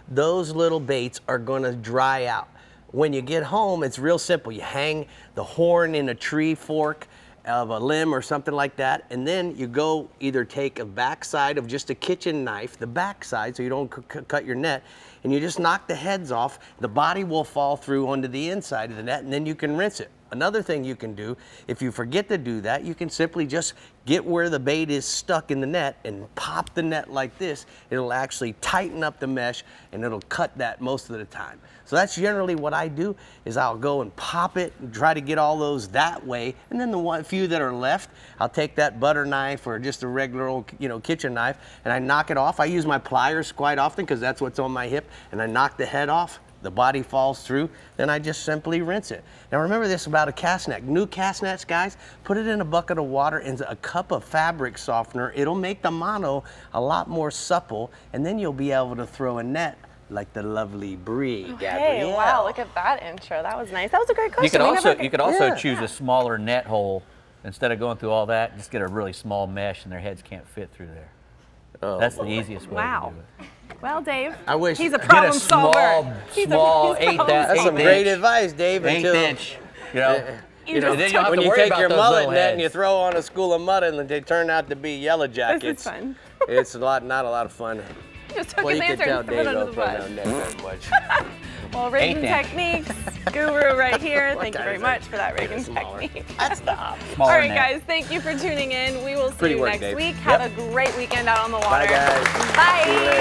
those little baits are going to dry out. When you get home, it's real simple. You hang the horn in a tree fork of a limb or something like that, and then you go either take a backside of just a kitchen knife, the backside, so you don't cut your net, and you just knock the heads off. The body will fall through onto the inside of the net, and then you can rinse it. Another thing you can do, if you forget to do that, you can simply just get where the bait is stuck in the net and pop the net like this. It'll actually tighten up the mesh and it'll cut that most of the time. So that's generally what I do, is I'll go and pop it and try to get all those that way. And then the few that are left, I'll take that butter knife or just a regular old, kitchen knife, and I knock it off. I use my pliers quite often because that's what's on my hip, and I knock the head off. The body falls through, then I just simply rinse it. Now remember this about a cast net. New cast nets, guys, put it in a bucket of water and a cup of fabric softener. It'll make the mono a lot more supple, and then you'll be able to throw a net like the lovely Brie Gabrielle. Hey, wow, look at that intro. That was nice. That was a great question. You could also choose a smaller net hole instead of going through all that. Just get a really small mesh, and their heads can't fit through there. Oh. That's the easiest way to do it. Well, Dave, I wish he's a problem solver. Small 8 That's some great advice, Dave. 8-inch. Then you have when to you worry take about your those mullet little net and you heads. throw on a school of mud and they turn out to be yellow jackets. This is fun. It's not a lot of fun. Just took Well, his you answer can tell and threw it Dave under don't the throw bus. down net very much. Well, rigging 8-inch. techniques, guru right here. What Thank you kind very is much it? for that Make it rigging smaller. technique. Stop. All right, guys, thank you for tuning in. We will see Pretty you work, next Dave. week. Have a great weekend out on the water. Bye, guys. Bye.